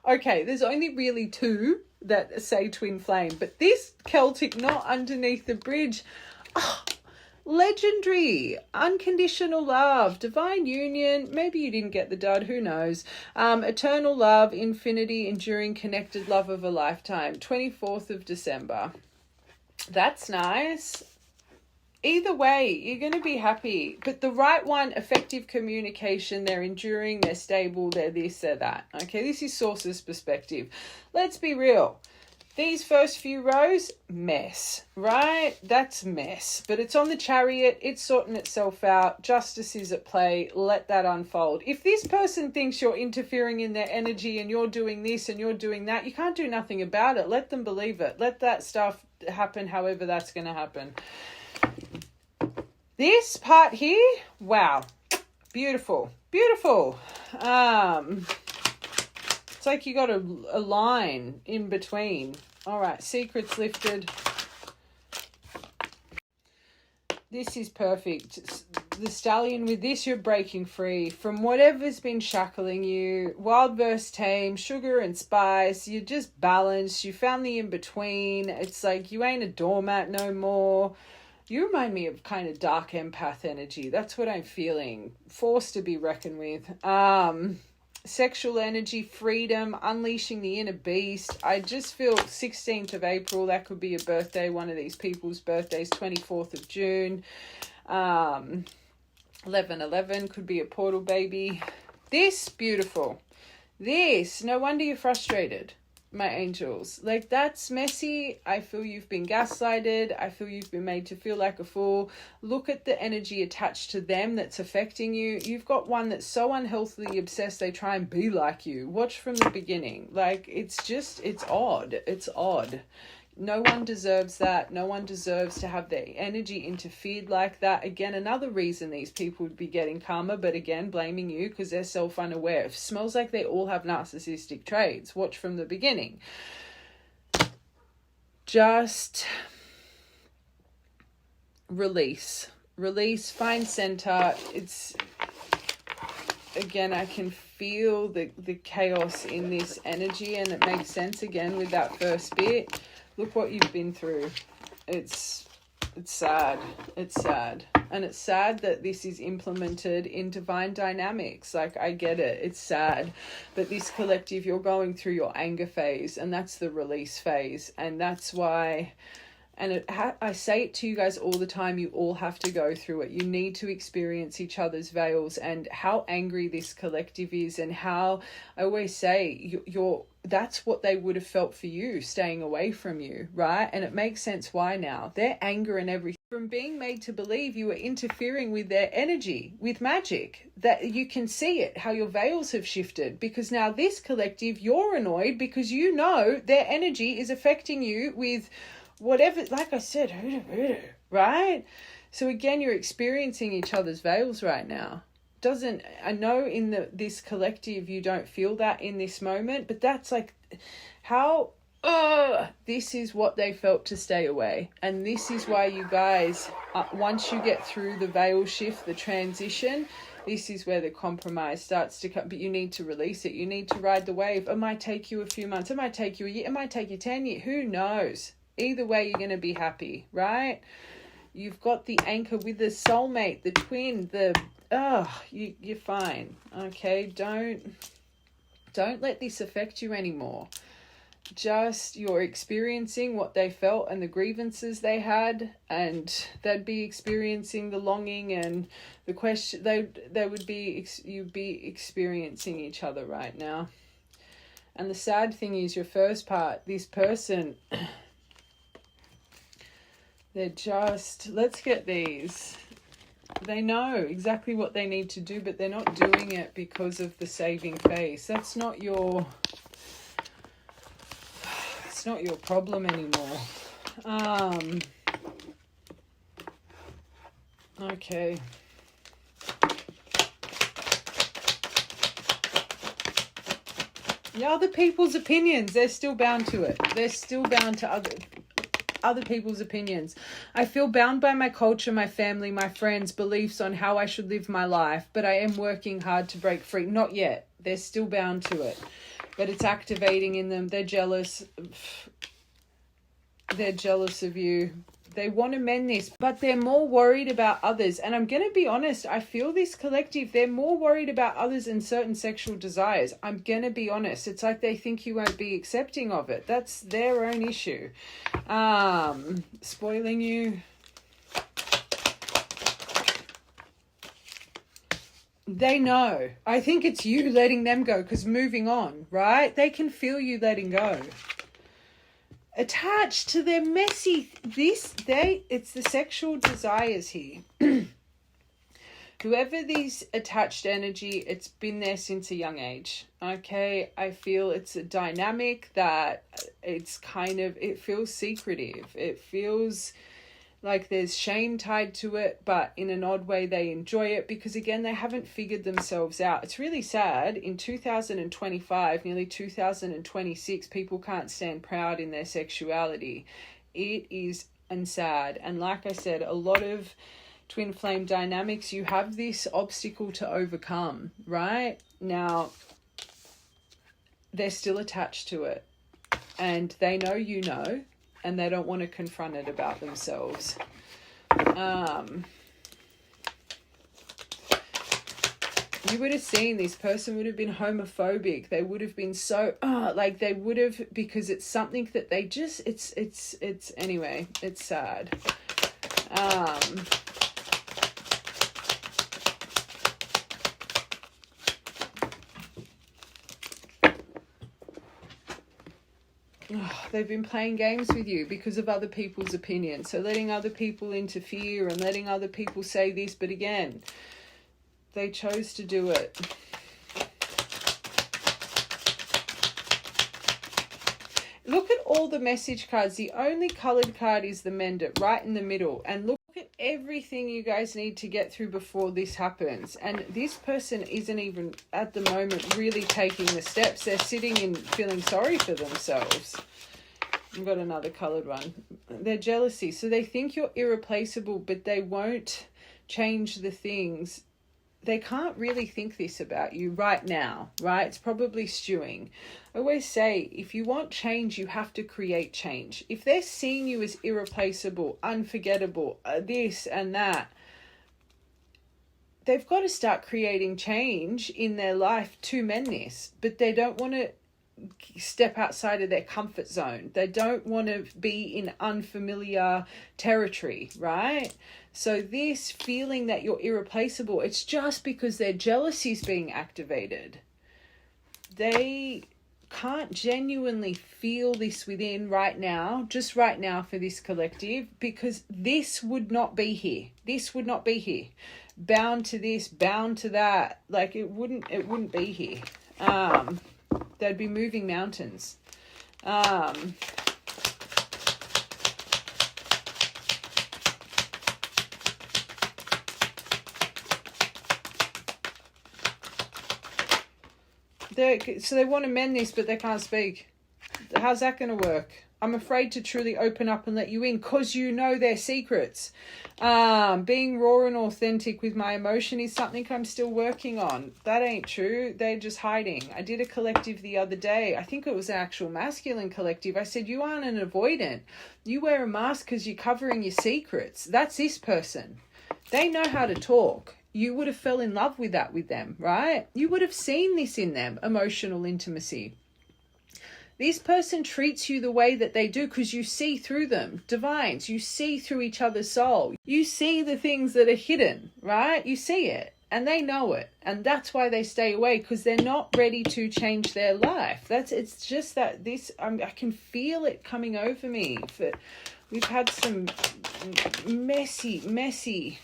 okay, there's only really two that say twin flame, but this Celtic knot underneath the bridge, legendary, unconditional love, divine union. Maybe you didn't get the dud, who knows? Eternal love, infinity, enduring, connected love of a lifetime. 24th of December. That's nice. Either way, you're going to be happy. But the right one, effective communication, they're enduring, they're stable, they're this, they're that. Okay, this is Source's perspective. Let's be real. These first few rows, mess, right? That's mess. But it's on the Chariot. It's sorting itself out. Justice is at play. Let that unfold. If this person thinks you're interfering in their energy and you're doing this and you're doing that, you can't do nothing about it. Let them believe it. Let that stuff happen however that's going to happen. This part here, wow, beautiful, beautiful. It's like you got a line in between. All right, secrets lifted. This is perfect. The stallion, with this, you're breaking free from whatever's been shackling you. Wild versus tame, sugar and spice. You're just balanced. You found the in-between. It's like you ain't a doormat no more. You remind me of kind of dark empath energy. That's what I'm feeling. Forced to be reckoned with. Sexual energy, freedom, unleashing the inner beast. I just feel 16th of April. That could be a birthday. One of these people's birthdays. 24th of June. 11/11 could be a portal baby. This, beautiful. This, no wonder you're frustrated. My angels, like, that's messy. I feel you've been gaslighted. I feel you've been made to feel like a fool. Look at the energy attached to them that's affecting you. You've got one that's so unhealthily obsessed they try and be like you. Watch from the beginning. Like, it's odd. It's odd. No one deserves that. No one deserves to have their energy interfered like that. Again, another reason these people would be getting karma, but again, blaming you because they're self-unaware. It smells like they all have narcissistic traits. Watch from the beginning. Just release. Release, find center. It's, again, I can feel the chaos in this energy, and it makes sense again with that first bit. Look what you've been through. It's sad. It's sad. And it's sad that this is implemented in divine dynamics. Like, I get it. It's sad. But this collective, you're going through your anger phase, and that's the release phase. And that's why... And I say it to you guys all the time, you all have to go through it. You need to experience each other's veils and how angry this collective is, and how, I always say, that's what they would have felt for you, staying away from you, right? And it makes sense why now. Their anger and everything, from being made to believe you were interfering with their energy, with magic, that you can see it, how your veils have shifted, because now this collective, you're annoyed because you know their energy is affecting you with whatever, like I said, hoodoo, right? So again, you're experiencing each other's veils right now. I know in this collective you don't feel that in this moment, but that's like how this is what they felt to stay away. And this is why you guys, once you get through the veil shift, the transition, this is where the compromise starts to come. But you need to release it. You need to ride the wave. It might take you a few months, it might take you a year, it might take you 10 years, who knows? Either way, you're going to be happy, right? You've got the anchor with the soulmate, the twin, you're fine. Okay, don't let this affect you anymore. Just, you're experiencing what they felt and the grievances they had, and they'd be experiencing the longing and the question. You'd be experiencing each other right now. And the sad thing is, your first part, this person... They're just, let's get these. They know exactly what they need to do, but they're not doing it because of the saving face. That's not your, it's not your problem anymore. Okay. The other people's opinions, they're still bound to it. They're still bound to other people's opinions. I feel bound by my culture, my family, my friends' beliefs on how I should live my life, but I am working hard to break free. Not yet. They're still bound to it, but it's activating in them. They're jealous. They're jealous of you. They want to mend this, but they're more worried about others. And I'm going to be honest, I feel this collective, they're more worried about others and certain sexual desires. I'm going to be honest. It's like they think you won't be accepting of it. That's their own issue. Spoiling you. They know. I think it's you letting them go, because moving on, right? They can feel you letting go. Attached to their messy, it's the sexual desires here. Whoever these attached energy, it's been there since a young age. Okay, I feel it's a dynamic that it's kind of, it feels secretive. It feels like there's shame tied to it, but in an odd way they enjoy it, because again, they haven't figured themselves out. It's really sad. In 2025, nearly 2026, people can't stand proud in their sexuality. It is sad. And like I said, a lot of twin flame dynamics, you have this obstacle to overcome, right? Now, they're still attached to it, and they know you know, and they don't want to confront it about themselves. You would have seen this person would have been homophobic. They would have been so, like they would have, because it's something that they just, it's anyway, it's sad. They've been playing games with you because of other people's opinions. So letting other people interfere and letting other people say this. But again, they chose to do it. Look at all the message cards. The only coloured card is the Mendit right in the middle. And look at everything you guys need to get through before this happens. And this person isn't even at the moment really taking the steps. They're sitting and feeling sorry for themselves. I've got another coloured one. They're jealousy. So they think you're irreplaceable, but they won't change the things they can't really think this about you right now, right? It's probably stewing. I always say, if you want change, you have to create change. If they're seeing you as irreplaceable, unforgettable, this and that, they've got to start creating change in their life to mend this, but they don't want to step outside of their comfort zone. They don't want to be in unfamiliar territory, right? So this feeling that you're irreplaceable, it's just because their jealousy is being activated. They can't genuinely feel this within right now, just right now for this collective, because this would not be here. This would not be here. Bound to this, bound to that. Like it wouldn't be here. They'd be moving mountains. So they want to mend this, but they can't speak. How's that going to work? I'm afraid to truly open up and let you in because you know their secrets. Being raw and authentic with my emotion is something I'm still working on. That ain't true. They're just hiding. I did a collective the other day. I think it was an actual masculine collective. I said, you aren't an avoidant. You wear a mask because you're covering your secrets. That's this person. They know how to talk. You would have fell in love with that with them, right? You would have seen this in them, emotional intimacy. This person treats you the way that they do because you see through them. Divines, you see through each other's soul. You see the things that are hidden, right? You see it and they know it. And that's why they stay away, because they're not ready to change their life. It's just that I can feel it coming over me. We've had some messy.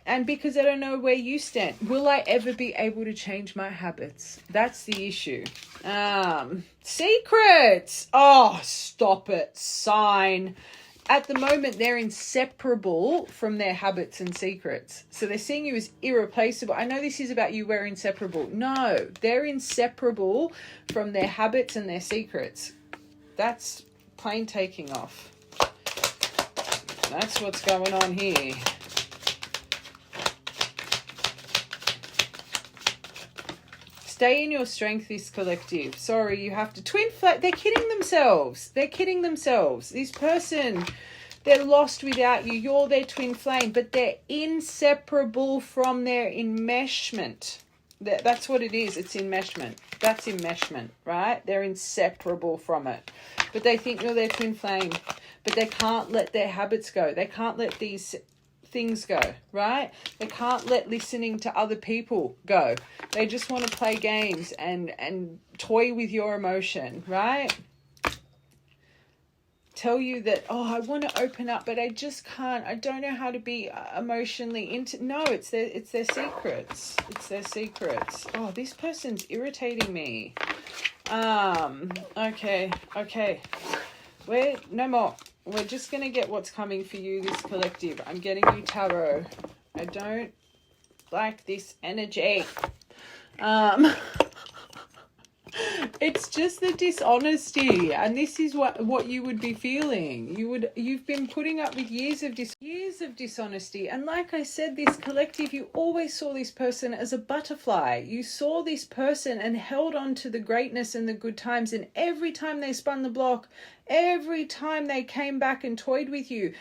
And because I don't know where you stand, will I ever be able to change my habits? That's the issue. Secrets. Oh, stop it. Sign. At the moment, they're inseparable from their habits and secrets. So they're seeing you as irreplaceable. I know this is about you, we're inseparable. No, they're inseparable from their habits and their secrets. That's plane taking off. That's what's going on here. Stay in your strength, this collective. Sorry, you have to. Twin flame. They're kidding themselves. This person, they're lost without you. You're their twin flame, but they're inseparable from their enmeshment. That's what it is. It's enmeshment. That's enmeshment, right? They're inseparable from it. But they think you're their twin flame. But they can't let their habits go. They can't let these things go, right? They can't let listening to other people go. They just want to play games and toy with your emotion, right? Tell you that, I want to open up, but I just can't. I don't know how to be emotionally No, it's their secrets. It's their secrets. Oh, this person's irritating me. Okay. No more. We're just going to get what's coming for you, this collective. I'm getting you tarot. I don't like this energy. It's just the dishonesty, and this is what you would be feeling. You've been putting up with years of dishonesty, and like I said, this collective, you always saw this person as a butterfly. You saw this person and held on to the greatness and the good times, and every time they spun the block, every time they came back and toyed with you,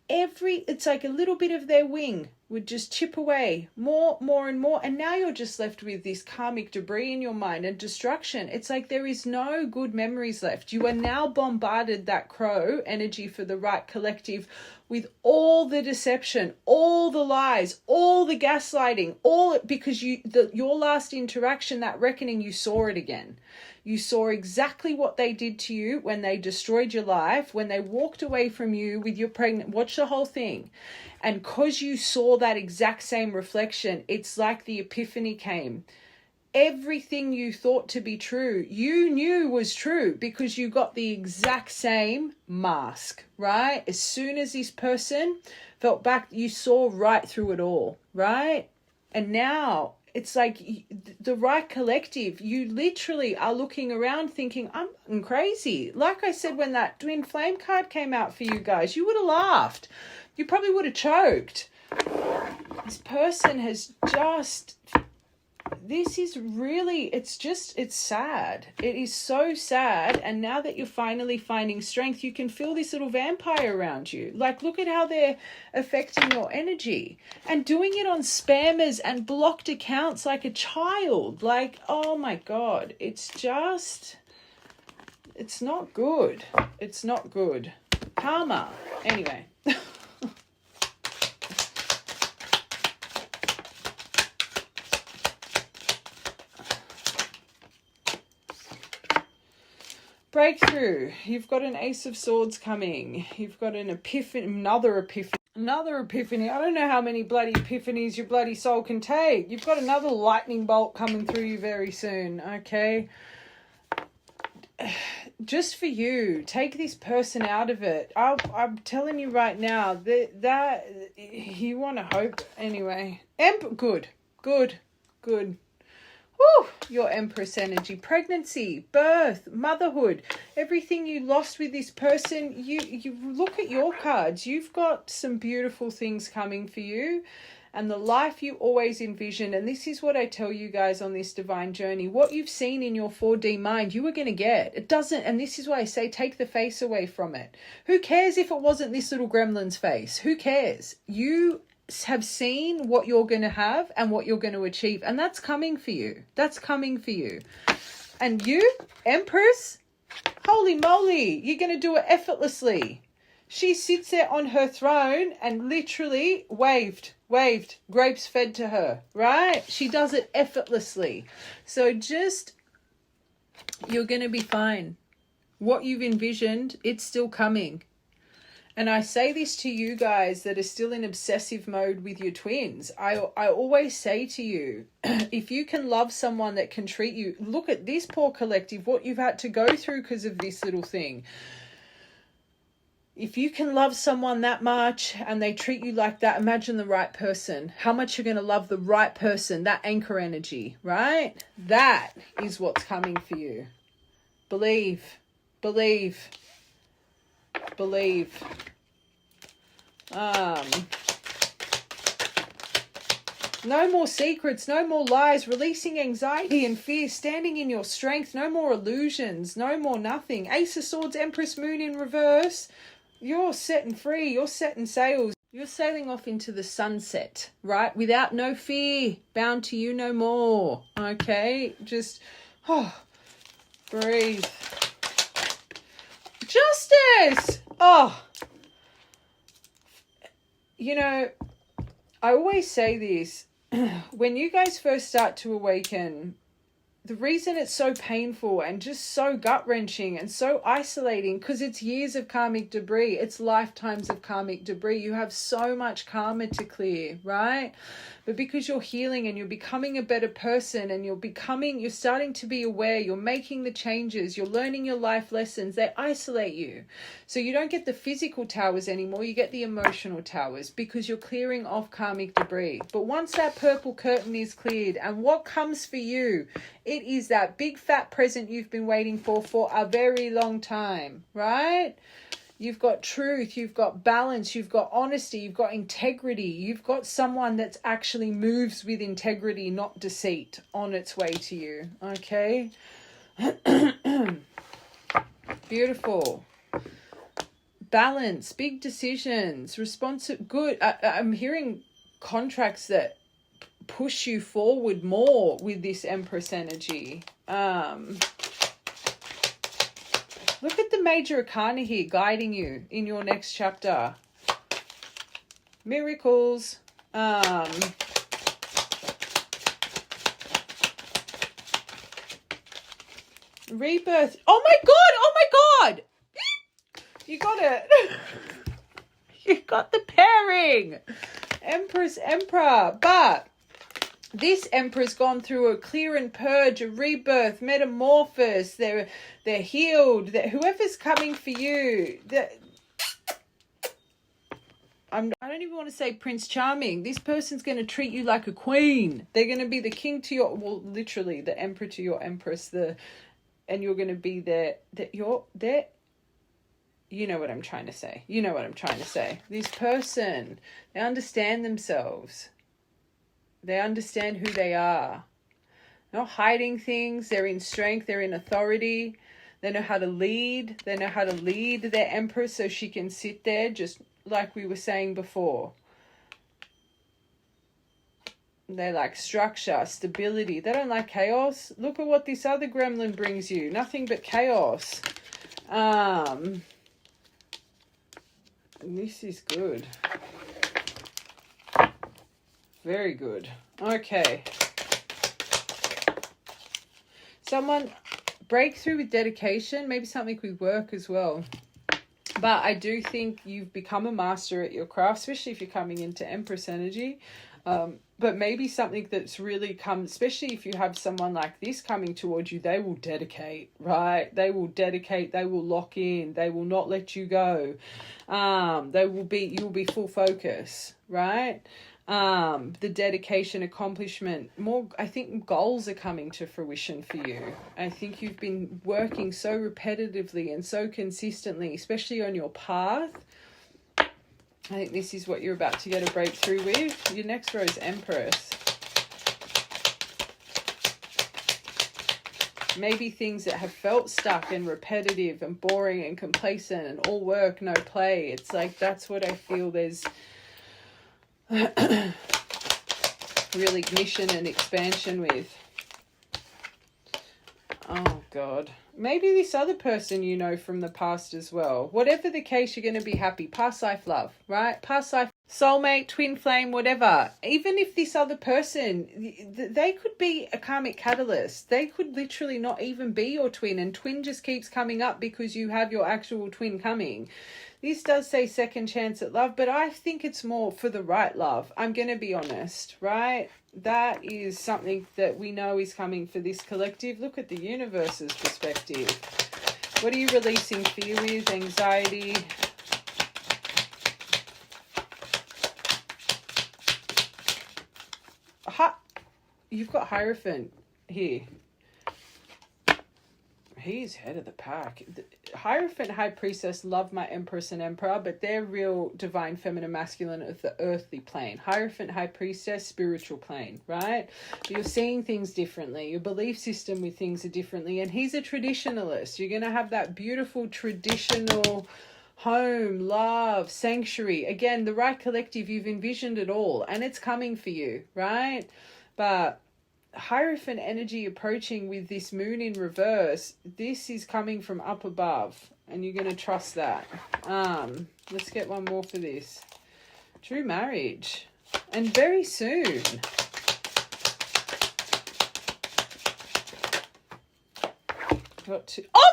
it's like a little bit of their wing would just chip away more and more, and now you're just left with this karmic debris in your mind and destruction. It's like there is no good memories left. You are now bombarded, that crow energy for the right collective, with all the deception, all the lies, all the gaslighting, because your last interaction, that reckoning, you saw it again. You saw exactly what they did to you when they destroyed your life, when they walked away from you with your pregnant. Watch the whole thing. And because you saw that exact same reflection, it's like the epiphany came. Everything you thought to be true, you knew was true because you got the exact same mask, right? As soon as this person felt back, you saw right through it all, right? And now it's like the right collective, you literally are looking around thinking, I'm crazy. Like I said, when that twin flame card came out for you guys, you would have laughed. You probably would have choked. This person has just, this is really, it's sad. It is so sad. And now that you're finally finding strength, you can feel this little vampire around you. Like, look at how they're affecting your energy and doing it on spammers and blocked accounts like a child. Like, oh my God, it's not good. It's not good. Karma. Anyway. Breakthrough. You've got an Ace of Swords coming. You've got an epiphany, another epiphany. I don't know how many bloody epiphanies your bloody soul can take. You've got another lightning bolt coming through you very soon, okay? Just for you, take this person out of it. I'm telling you right now that you want to hope anyway. Good. Woo! Your Empress energy, pregnancy, birth, motherhood, everything you lost with this person. You look at your cards. You've got some beautiful things coming for you, and the life you always envisioned. And this is what I tell you guys on this divine journey. What you've seen in your 4D mind, you are going to get. It doesn't, and this is why I say take the face away from it. Who cares if it wasn't this little gremlin's face? Who cares? You have seen what you're going to have and what you're going to achieve, and that's coming for you. And you, Empress, holy moly, you're going to do it effortlessly. She sits there on her throne and literally waved, grapes fed to her, right? She does it effortlessly. So you're going to be fine. What you've envisioned, it's still coming. And I say this to you guys that are still in obsessive mode with your twins. I always say to you, if you can love someone that can treat you, look at this poor collective, what you've had to go through because of this little thing. If you can love someone that much and they treat you like that, imagine the right person. How much you're going to love the right person, that anchor energy, right? That is what's coming for you. Believe. No more secrets, no more lies, releasing anxiety and fear, standing in your strength, no more illusions, no more nothing. Ace of Swords, Empress, Moon in reverse. You're setting free, you're setting sails. You're sailing off into the sunset, right? Without no fear, bound to you no more, okay? Just, breathe. Justice! You know, I always say this, when you guys first start to awaken, the reason it's so painful and just so gut-wrenching and so isolating, because it's years of karmic debris, it's lifetimes of karmic debris. You have so much karma to clear, right? But because you're healing and you're becoming a better person and you're starting to be aware, you're making the changes, you're learning your life lessons, they isolate you. So you don't get the physical towers anymore, you get the emotional towers because you're clearing off karmic debris. But once that purple curtain is cleared, and what comes for you, it is that big fat present you've been waiting for a very long time, right? You've got truth, you've got balance, you've got honesty, you've got integrity. You've got someone that actually moves with integrity, not deceit, on its way to you, okay? Beautiful. Balance, big decisions, good. I'm hearing contracts that push you forward more with this Empress energy. Look at the Major Arcana here guiding you in your next chapter. Miracles. Rebirth. Oh my God! You got it. You got the pairing. Empress, Emperor. But this Emperor's gone through a clear and purge, a rebirth, metamorphosis. They're healed. Whoever's coming for you, I don't even want to say Prince Charming. This person's going to treat you like a queen. They're going to be the king to your, well, literally the emperor to your empress. And you're going to be there. You know what I'm trying to say. This person, they understand themselves. They understand who they are. Not hiding things. They're in strength. They're in authority. They know how to lead. They know how to lead their Empress so she can sit there, just like we were saying before. They like structure, stability. They don't like chaos. Look at what this other gremlin brings you. Nothing but chaos. This is good. Very good. Okay. Someone breakthrough with dedication, maybe something with work as well. But I do think you've become a master at your craft, especially if you're coming into Empress energy. But maybe something that's really come, especially if you have someone like this coming towards you, they will dedicate, right? They will dedicate, they will lock in, they will not let you go. You'll be full focus, right? The dedication, accomplishment, more, I think goals are coming to fruition for you. I think you've been working so repetitively and so consistently, especially on your path. I think this is what you're about to get a breakthrough with. Your next row is Empress. Maybe things that have felt stuck and repetitive and boring and complacent and all work, no play. It's like, that's what I feel there's real ignition and expansion with. Oh, God. Maybe this other person you know from the past as well. Whatever the case, you're going to be happy. Past life love, right? Past life soulmate, twin flame, whatever. Even if this other person, they could be a karmic catalyst. They could literally not even be your twin, and twin just keeps coming up because you have your actual twin coming. This does say second chance at love, but I think it's more for the right love. I'm going to be honest, right? That is something that we know is coming for this collective. Look at the universe's perspective. What are you releasing fear with? Anxiety? You've got Hierophant here. He's head of the pack. Hierophant, High Priestess love my Empress and Emperor, but they're real divine feminine masculine of the earthly plane. Hierophant, High Priestess, spiritual plane, right? But you're seeing things differently. Your belief system with things are differently. And he's a traditionalist. You're going to have that beautiful traditional home, love, sanctuary. Again, the right collective, you've envisioned it all. And it's coming for you, right? But Hierophant energy approaching with this moon in reverse, this is coming from up above, and you're going to trust that. Let's get one more for this. True marriage, and very soon. Got to, oh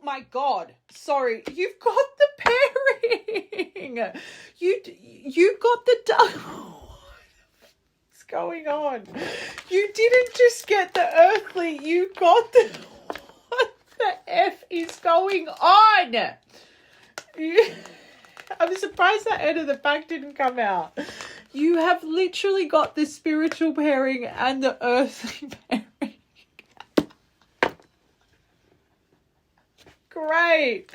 my god, sorry, you've got the pairing. You got the going on? You didn't just get the earthly, you got the, what the F is going on? I'm surprised that end of the back didn't come out. You have literally got the spiritual pairing and the earthly pairing. Great.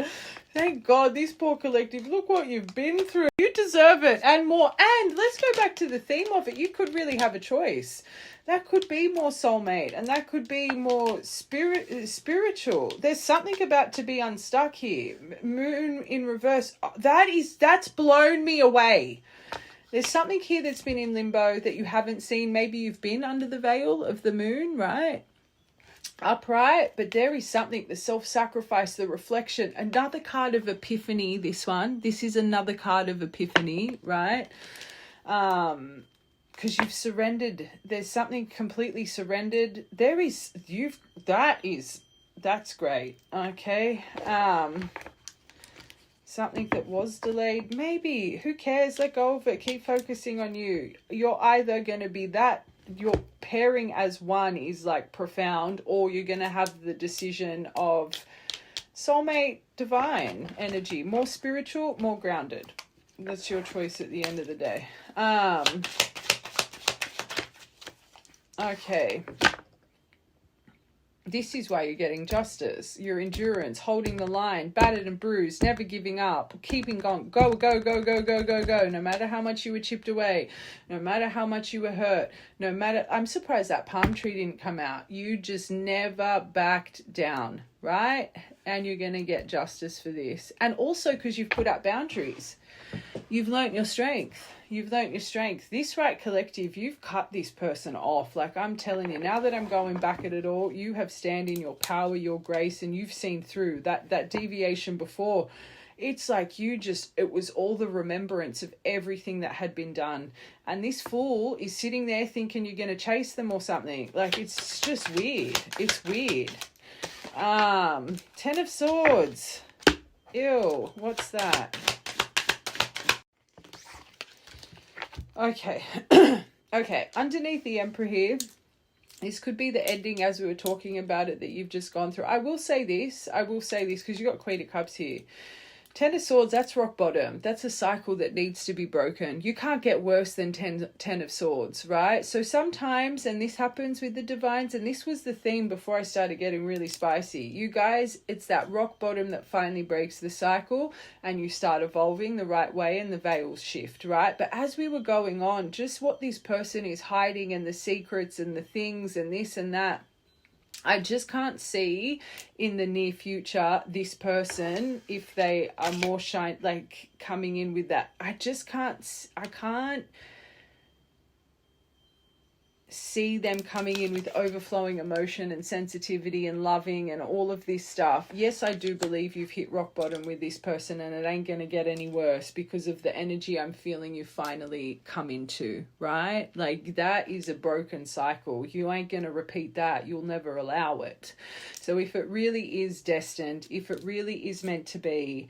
Thank God, this poor collective, look what you've been through. You deserve it and more. And let's go back to the theme of it. You could really have a choice. That could be more soulmate, and that could be more spiritual. There's something about to be unstuck here. Moon in reverse. That's blown me away. There's something here that's been in limbo that you haven't seen. Maybe you've been under the veil of the moon, right? Upright, but there is something, the self-sacrifice, the reflection. Another card of epiphany, this one. This is another card of epiphany, right? Because you've surrendered. There's something completely surrendered. That's great. Okay. Something that was delayed. Maybe, who cares? Let go of it. Keep focusing on you. You're either going to be that, your pairing as one is like profound, or you're going to have the decision of soulmate, divine energy, more spiritual, more grounded. That's your choice at the end of the day. Okay. This is why you're getting justice. Your endurance, holding the line, battered and bruised, never giving up, keeping going, go, go, go, go, go, go, go, no matter how much you were chipped away, no matter how much you were hurt, no matter, I'm surprised that palm tree didn't come out. You just never backed down, right? And you're going to get justice for this. And also because you've put up boundaries. You've learnt your strength. You've learnt your strength. This right collective, you've cut this person off. Like I'm telling you, now that I'm going back at it all, you have stand in your power, your grace, and you've seen through that deviation before. It's like it was all the remembrance of everything that had been done. And this fool is sitting there thinking you're going to chase them or something. Like it's just weird. It's weird. 10 of Swords. Ew, what's that? Okay. Okay, underneath the Emperor here, this could be the ending as we were talking about it that you've just gone through. I will say this because you've got Queen of Cups here. 10 of Swords, that's rock bottom. That's a cycle that needs to be broken. You can't get worse than 10 of Swords, right? So sometimes, and this happens with the Divines, and this was the theme before I started getting really spicy. You guys, it's that rock bottom that finally breaks the cycle and you start evolving the right way and the veils shift, right? But as we were going on, just what this person is hiding and the secrets and the things and this and that, I just can't see in the near future this person, if they are more coming in with that. I can't see them coming in with overflowing emotion and sensitivity and loving and all of this stuff. Yes, I do believe you've hit rock bottom with this person and it ain't going to get any worse because of the energy I'm feeling you finally come into, right? Like that is a broken cycle. You ain't going to repeat that. You'll never allow it. So if it really is destined, if it really is meant to be,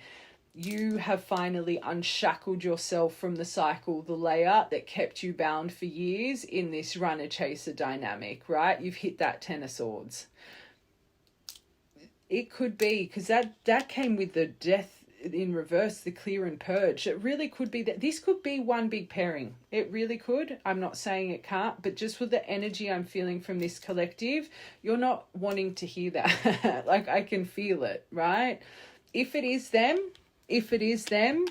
you have finally unshackled yourself from the cycle, the layer that kept you bound for years in this runner-chaser dynamic, right? You've hit that 10 of Swords. It could be, because that came with the death in reverse, the clear and purge. It really could be that this could be one big pairing. It really could. I'm not saying it can't, but just with the energy I'm feeling from this collective, you're not wanting to hear that. Like I can feel it, right? If it is them,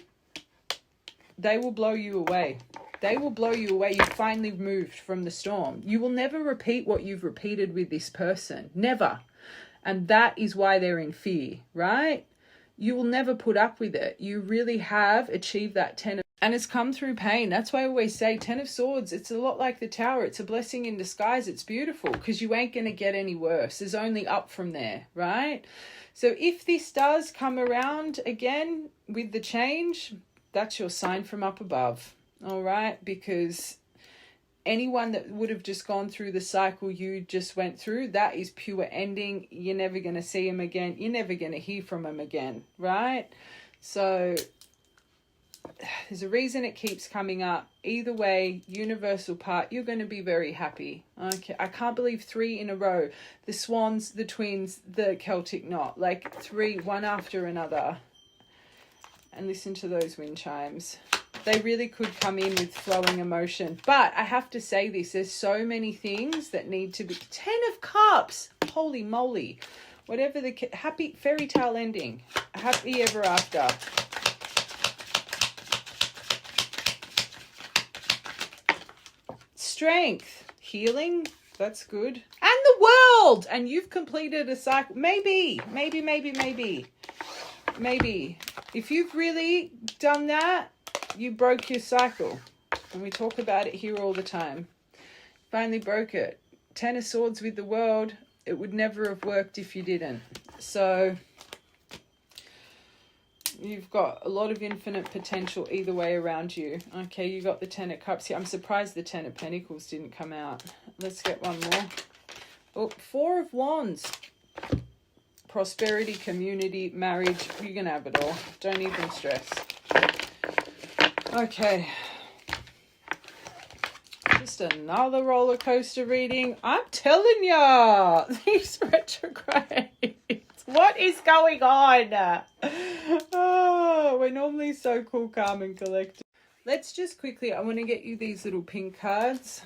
they will blow you away. They will blow you away. You've finally moved from the storm. You will never repeat what you've repeated with this person. Never. And that is why they're in fear, right? You will never put up with it. You really have achieved that 10 of, and it's come through pain. That's why I always say 10 of Swords, it's a lot like the Tower. It's a blessing in disguise. It's beautiful because you ain't going to get any worse. There's only up from there, right? So if this does come around again with the change, that's your sign from up above, all right? Because anyone that would have just gone through the cycle you just went through, that is pure ending. You're never going to see them again. You're never going to hear from them again, right? So there's a reason it keeps coming up. Either way, universal part, you're going to be very happy. Okay, I can't believe 3 in a row. The swans, the twins, the Celtic knot, like 3, one after another. And listen to those wind chimes. They really could come in with flowing emotion. But I have to say this, there's so many things that need to be. 10 of Cups. Holy moly. Whatever the happy fairy tale ending. Happy ever after. Strength, healing, that's good. And the world, and you've completed a cycle. Maybe. If you've really done that, you broke your cycle. And we talk about it here all the time. Finally broke it. 10 of Swords with the world, it would never have worked if you didn't. So you've got a lot of infinite potential either way around you. Okay, you got the 10 of Cups here. I'm surprised the 10 of Pentacles didn't come out. Let's get one more. Oh, 4 of Wands. Prosperity, community, marriage. You're going to have it all. Don't even stress. Okay. Just another roller coaster reading. I'm telling ya, these retrogrades. What is going on? Oh, we're normally so cool, calm, and collected. Let's just quickly, I want to get you these little pink cards.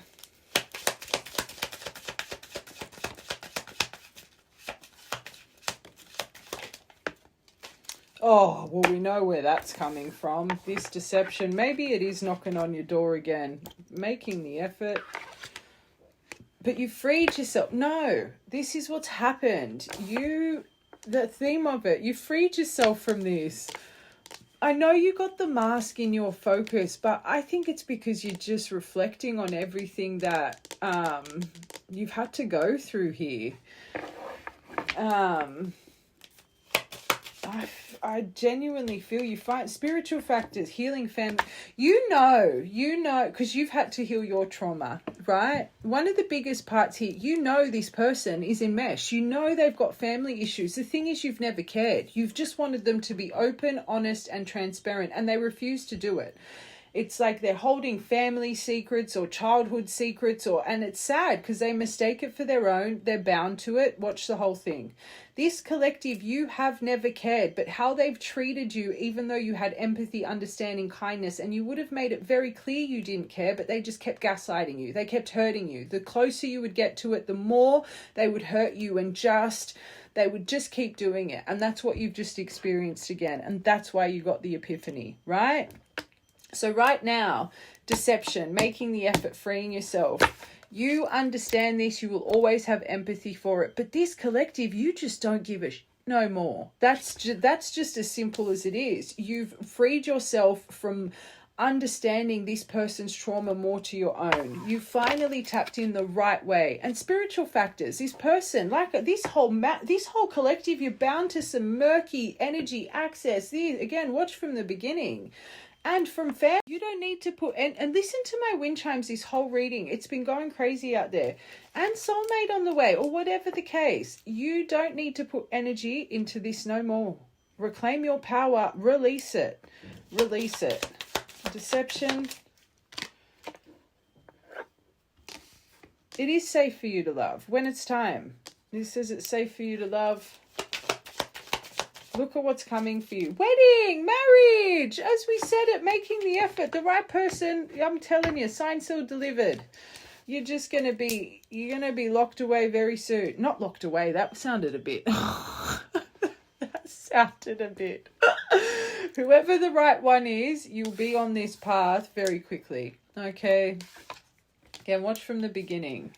Oh, well, we know where that's coming from. This deception. Maybe it is knocking on your door again, making the effort. But you freed yourself. No, this is what's happened. The theme of it, you freed yourself from this. I know you got the mask in your focus, but I think it's because you're just reflecting on everything that you've had to go through here. I genuinely feel you find spiritual factors, healing family. You know, because you've had to heal your trauma, right? One of the biggest parts here, this person is enmeshed. They've got family issues. The thing is, you've never cared. You've just wanted them to be open, honest, and transparent, and they refuse to do it. It's like they're holding family secrets or childhood secrets, and it's sad because they mistake it for their own. They're bound to it. Watch the whole thing. This collective, you have never cared, but how they've treated you, even though you had empathy, understanding, kindness, and you would have made it very clear you didn't care, but they just kept gaslighting you. They kept hurting you. The closer you would get to it, the more they would hurt you, and they would just keep doing it. And that's what you've just experienced again. And that's why you got the epiphany, right? So right now, deception, making the effort, freeing yourself. You understand this. You will always have empathy for it. But this collective, you just don't give no more. That's just as simple as it is. You've freed yourself from understanding this person's trauma more to your own. You finally tapped in the right way. And spiritual factors, this person, like this whole collective, you're bound to some murky energy access. Again, watch from the beginning. And from family, you don't need to put, and listen to my wind chimes this whole reading. It's been going crazy out there. And soulmate on the way, or whatever the case. You don't need to put energy into this no more. Reclaim your power. Release it. Release it. Deception. It is safe for you to love when it's time. This says it's safe for you to love. Look at what's coming for you. Wedding, marriage, as we said it, making the effort, the right person. I'm telling you, signed, sealed, delivered. You're going to be locked away very soon. Not locked away. That sounded a bit. Whoever the right one is, you'll be on this path very quickly. Okay. Again, watch from the beginning.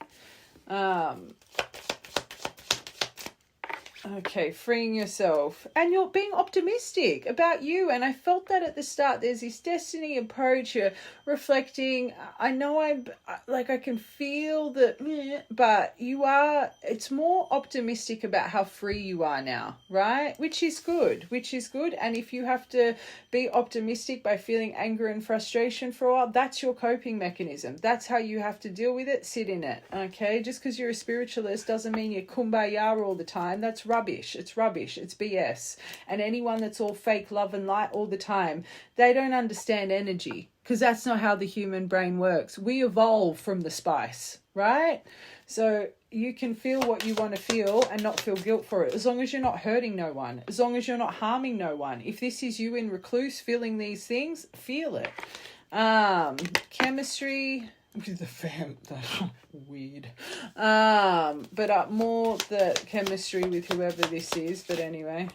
Okay, freeing yourself. And you're being optimistic about you. And I felt that at the start. There's this destiny approach. You're reflecting. I know I can feel that, but it's more optimistic about how free you are now, right? Which is good. And if you have to be optimistic by feeling anger and frustration for a while, that's your coping mechanism. That's how you have to deal with it. Sit in it, okay? Just because you're a spiritualist doesn't mean you're kumbaya all the time. That's rubbish. It's BS. And anyone that's all fake love and light all the time, they don't understand energy, because that's not how the human brain works. We evolve from the spice, right? So you can feel what you want to feel and not feel guilt for it, as long as you're not hurting no one, as long as you're not harming no one. If this is you in recluse feeling these things, feel it. Chemistry with the fam, that's weird. But more the chemistry with whoever this is. But anyway,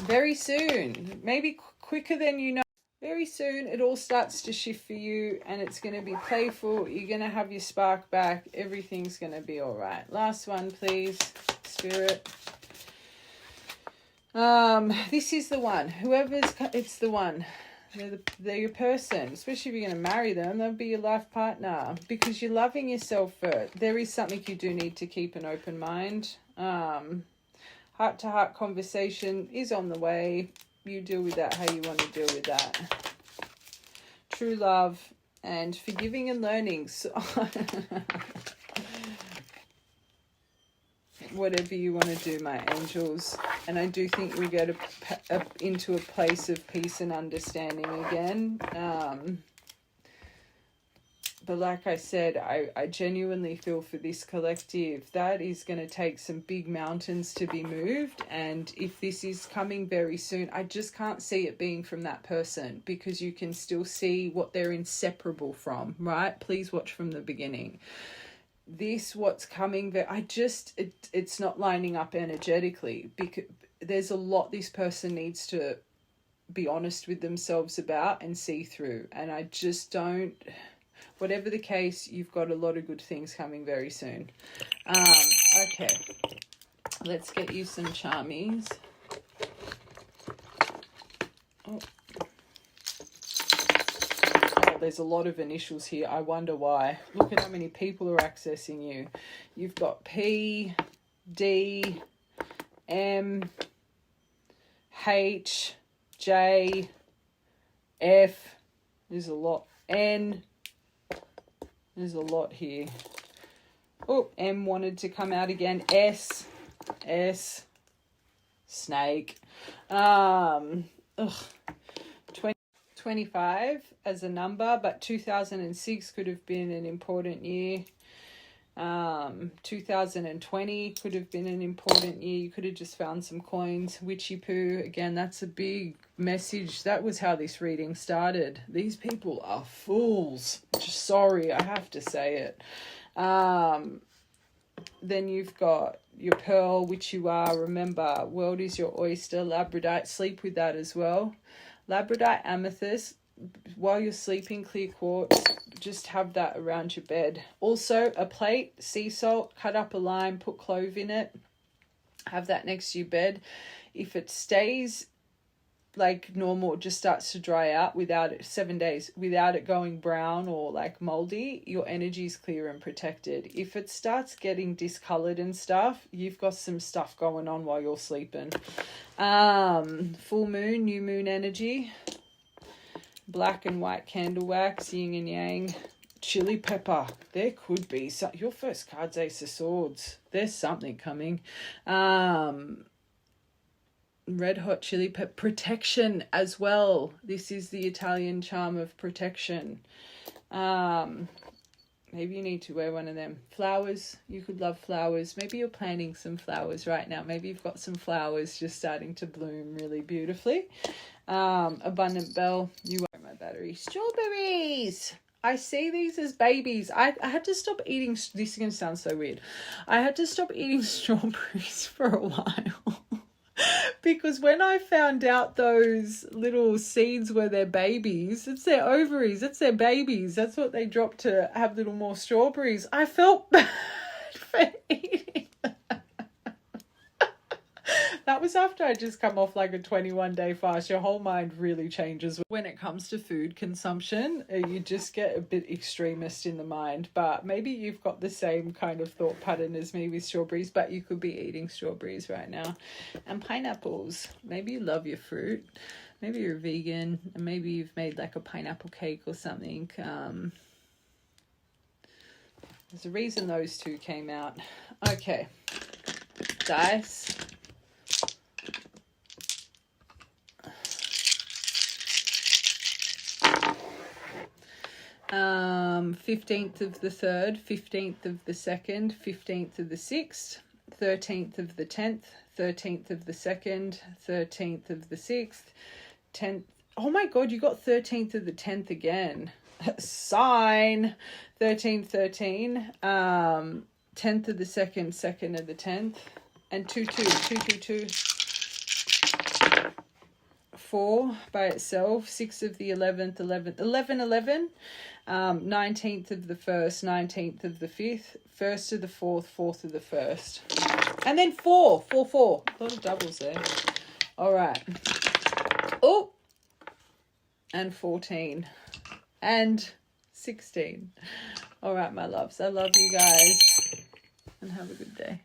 very soon, maybe quicker than you know. Very soon, it all starts to shift for you, and it's going to be playful. You're going to have your spark back. Everything's going to be all right. Last one, please, Spirit. This is the one. It's the one. They're your person, especially if you're going to marry them. They'll be your life partner, because you're loving yourself first. There is something you do need to keep an open mind. Heart-to-heart conversation is on the way. You deal with that how you want to deal with that. True love and forgiving and learning. So whatever you want to do, my angels. And I do think we get into a place of peace and understanding again. But like I said, I genuinely feel for this collective that is going to take some big mountains to be moved. And if this is coming very soon, I just can't see it being from that person, because you can still see what they're inseparable from, right? Please watch from the beginning. what's coming there, it's not lining up energetically, because there's a lot this person needs to be honest with themselves about and see through. And I just don't, whatever the case, you've got a lot of good things coming very soon. Okay, let's get you some charmies. Oh, there's a lot of initials here. I wonder why. Look at how many people are accessing you. You've got P, D, M, H, J, F. There's a lot. N. There's a lot here. Oh, M wanted to come out again. S. Snake. 25 as a number, but 2006 could have been an important year. 2020 could have been an important year. You could have just found some coins. Witchy poo, again, that's a big message. That was how this reading started. These people are fools. Just sorry, I have to say it. Then you've got your pearl, which you are. Remember, world is your oyster. Labradorite, sleep with that as well. Labradorite, amethyst, while you're sleeping, clear quartz, just have that around your bed. Also, a plate, sea salt, cut up a lime, put clove in it, have that next to your bed. If it stays like normal, it just starts to dry out without it, 7 days, without it going brown or like moldy, your energy is clear and protected. If it starts getting discolored and stuff, you've got some stuff going on while you're sleeping. Full moon, new moon energy, black and white candle wax, yin and yang, chili pepper. There could be some, your first card's Ace of Swords. There's something coming. Red hot chili pepper, protection as well. This is the Italian charm of protection. Maybe you need to wear one of them. Flowers, you could love flowers. Maybe you're planting some flowers right now. Maybe you've got some flowers just starting to bloom really beautifully. Abundant bell, you won't my battery. Strawberries! I see these as babies. I had to stop eating, this is going to sound so weird. I had to stop eating strawberries for a while. Because when I found out those little seeds were their babies, it's their ovaries, it's their babies. That's what they drop to have little more strawberries. I felt bad for eating that. That was after I just come off like a 21-day fast. Your whole mind really changes when it comes to food consumption. You just get a bit extremist in the mind. But maybe you've got the same kind of thought pattern as me with strawberries, but you could be eating strawberries right now. And pineapples. Maybe you love your fruit. Maybe you're vegan, and maybe you've made like a pineapple cake or something. There's a reason those two came out. Okay. Dice. 15th of the 3rd, 15th of the 2nd, 15th of the 6th, 13th of the 10th, 13th of the 2nd, 13th of the 6th, 10th. Oh my God, you got 13th of the 10th again. Sign. 13, 13. 10th of the 2nd, 2nd of the 10th. And 2, 2, 2, 2, 2. 4 by itself, 6 of the 11th, 11th, 11, 11, 19th of the 1st, 19th of the 5th, 1st of the 4th, 4th of the 1st. And then 4, 4, 4. A lot of doubles there. All right. Oh, and 14 and 16. All right, my loves. I love you guys and have a good day.